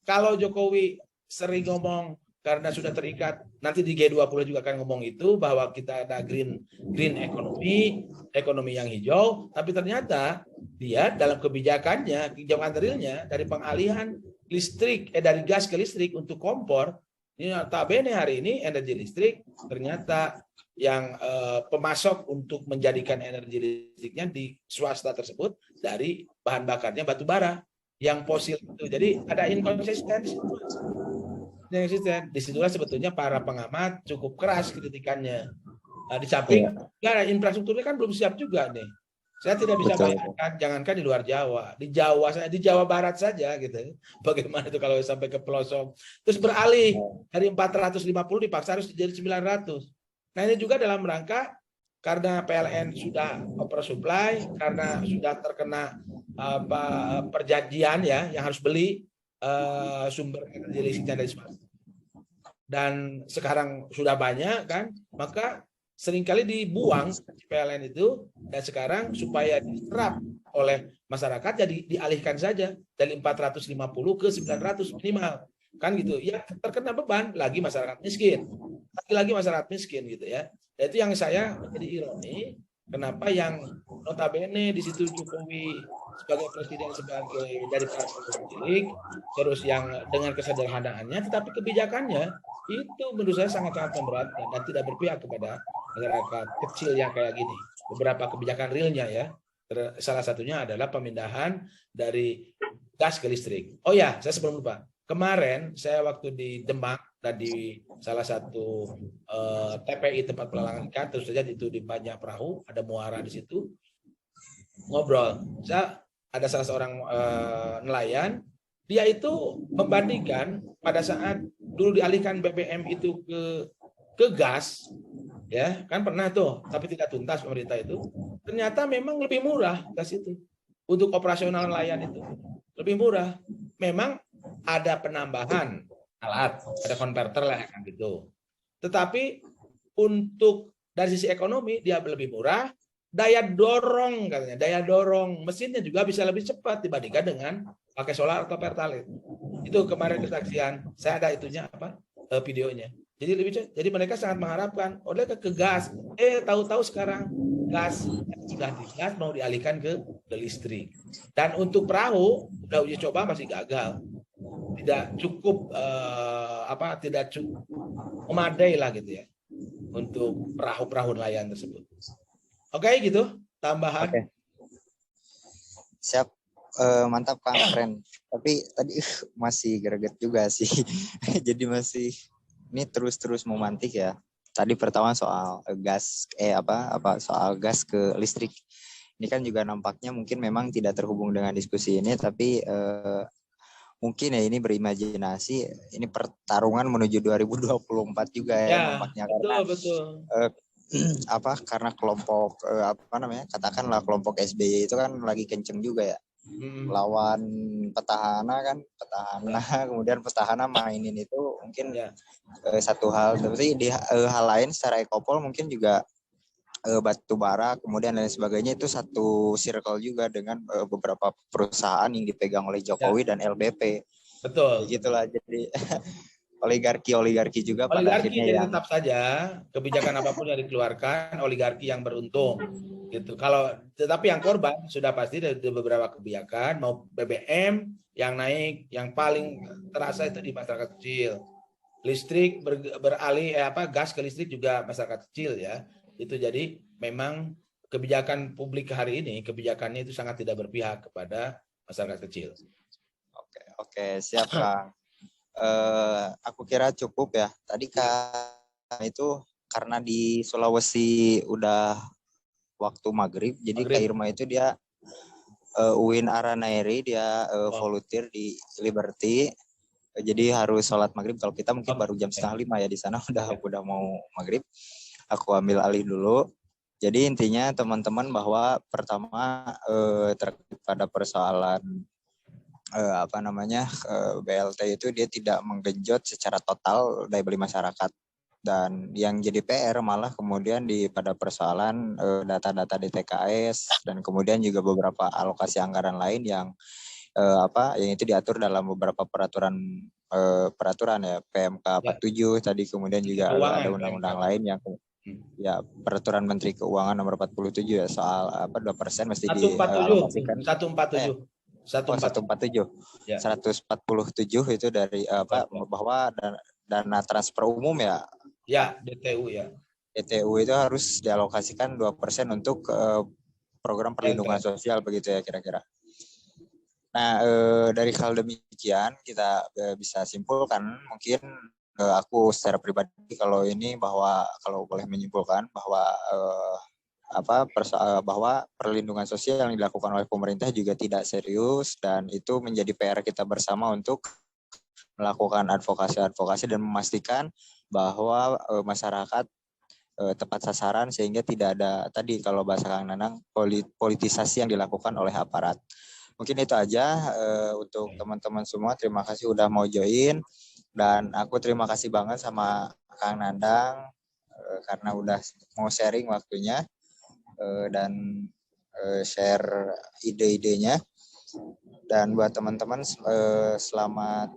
Kalau Jokowi sering ngomong karena sudah terikat, nanti di G20 juga akan ngomong itu bahwa kita ada green ekonomi yang hijau, tapi ternyata dia dalam kebijakannya, kebijakan realnya dari pengalihan listrik dari gas ke listrik untuk kompor, ini notabene hari ini energi listrik ternyata yang pemasok untuk menjadikan energi listriknya di swasta tersebut dari bahan bakarnya batu bara yang fosil itu. Jadi ada inkonsistensi. Disitulah sebetulnya para pengamat cukup keras kritikannya. Di samping infrastrukturnya kan belum siap juga nih. Saya tidak bisa bayangkan, jangankan di luar Jawa, di Jawa Barat saja gitu. Bagaimana itu kalau sampai ke pelosok, terus beralih dari 450 dipaksa harus jadi 900. Nah ini juga dalam rangka karena PLN sudah oversupply, karena sudah terkena perjanjian ya yang harus beli sumber energi listriknya dari swasta. Dan sekarang sudah banyak kan, maka seringkali dibuang PLN itu, dan sekarang supaya diserap oleh masyarakat jadi dialihkan saja dari 450 ke 900 minimal kan gitu ya, terkena beban lagi masyarakat miskin, lagi masyarakat miskin gitu ya. Dan itu yang saya menjadi ironi, kenapa yang notabene di situ Jokowi sebagai presiden sebagai dari partai politik, terus yang dengan kesederhanaannya tetapi kebijakannya itu menurut saya sangat-sangat memberatkan dan tidak berpihak kepada masyarakat kecil yang kayak gini. Beberapa kebijakan realnya ya, salah satunya adalah pemindahan dari gas ke listrik. Oh ya, saya sebelum lupa, kemarin saya waktu di Demak dan di salah satu TPI tempat pelelangan ikan, terus saja itu di banyak perahu, ada muara di situ, ngobrol. Saya ada salah seorang nelayan, dia itu membandingkan pada saat dulu dialihkan BBM itu ke gas, ya kan pernah tuh, tapi tidak tuntas pemerintah itu. Ternyata memang lebih murah gas itu untuk operasional nelayan itu lebih murah. Memang ada penambahan alat, ada konverter lah kan gitu. Tetapi untuk dari sisi ekonomi dia lebih murah. Daya dorong katanya, daya dorong mesinnya juga bisa lebih cepat dibandingkan dengan pakai solar atau pertalite. Itu kemarin kesaksian, saya ada itunya videonya. Jadi mereka sangat mengharapkan oleh ke gas. Tahu-tahu sekarang gas sudah digas mau dialihkan ke listrik. Dan untuk perahu udah uji coba masih gagal. Tidak cukup tidak cukup memadai lah gitu ya untuk perahu-perahu nelayan tersebut. Oke, gitu tambahan. Oke. Siap. Mantap Kang, keren. Tapi tadi masih greget juga sih. Jadi masih ini terus memantik ya. Tadi pertama soal gas soal gas ke listrik. Ini kan juga nampaknya mungkin memang tidak terhubung dengan diskusi ini, tapi mungkin ya ini berimajinasi, ini pertarungan menuju 2024 juga ya nampaknya, betul. Karena kelompok katakanlah kelompok SBY itu kan lagi kenceng juga ya. Lawan petahana kemudian petahana mainin itu mungkin satu hal, tapi di hal lain secara ekopol mungkin juga batu bara kemudian dan sebagainya itu satu circle juga dengan beberapa perusahaan yang dipegang oleh Jokowi dan LBP. Betul. Begitulah, jadi oligarki juga pada akhirnya jadi tetap saja kebijakan apapun yang dikeluarkan oligarki yang beruntung gitu. Tetapi yang korban sudah pasti dari beberapa kebijakan, mau BBM yang naik, yang paling terasa itu di masyarakat kecil. Listrik beralih gas ke listrik juga masyarakat kecil ya. Itu jadi memang kebijakan publik hari ini kebijakannya itu sangat tidak berpihak kepada masyarakat kecil. Oke, siap Kang. Aku kira cukup ya. Tadi Kang itu karena di Sulawesi udah waktu maghrib, jadi Kak Irma itu dia Uwin Aranairi, dia volunteer di Liberty. Jadi harus sholat maghrib. Kalau kita mungkin baru jam 4:30 ya, di sana udah mau maghrib. Aku ambil alih dulu. Jadi intinya teman-teman bahwa pertama terkait pada persoalan BLT itu dia tidak menggenjot secara total daya beli masyarakat, dan yang jadi PR malah kemudian pada persoalan data-data di TKS, dan kemudian juga beberapa alokasi anggaran lain yang yang itu diatur dalam beberapa peraturan ya, PMK 47 tadi, kemudian juga ada undang-undang lain yang ya peraturan Menteri Keuangan nomor 47 ya, soal 2% mesti dialokasikan. 147 itu dari bahwa dana transfer umum ya DTU ya. DTU itu harus dialokasikan 2% untuk program perlindungan sosial, begitu ya kira-kira. Nah, dari hal demikian kita bisa simpulkan, mungkin aku secara pribadi kalau boleh menyimpulkan bahwa bahwa perlindungan sosial yang dilakukan oleh pemerintah juga tidak serius, dan itu menjadi PR kita bersama untuk melakukan advokasi dan memastikan bahwa masyarakat tepat sasaran, sehingga tidak ada tadi kalau bahasa Kang Nanang politisasi yang dilakukan oleh aparat. Mungkin itu aja untuk teman-teman semua. Terima kasih udah mau join, dan aku terima kasih banget sama Kang Nandang karena udah mau sharing waktunya dan share ide-idenya. Dan buat teman-teman selamat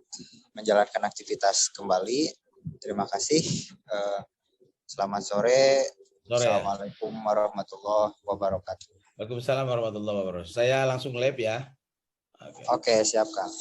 menjalankan aktivitas kembali. Terima kasih. Selamat sore. Assalamualaikum warahmatullahi wabarakatuh. Waalaikumsalam warahmatullahi wabarakatuh. Saya langsung live ya. Oke, siap Kang.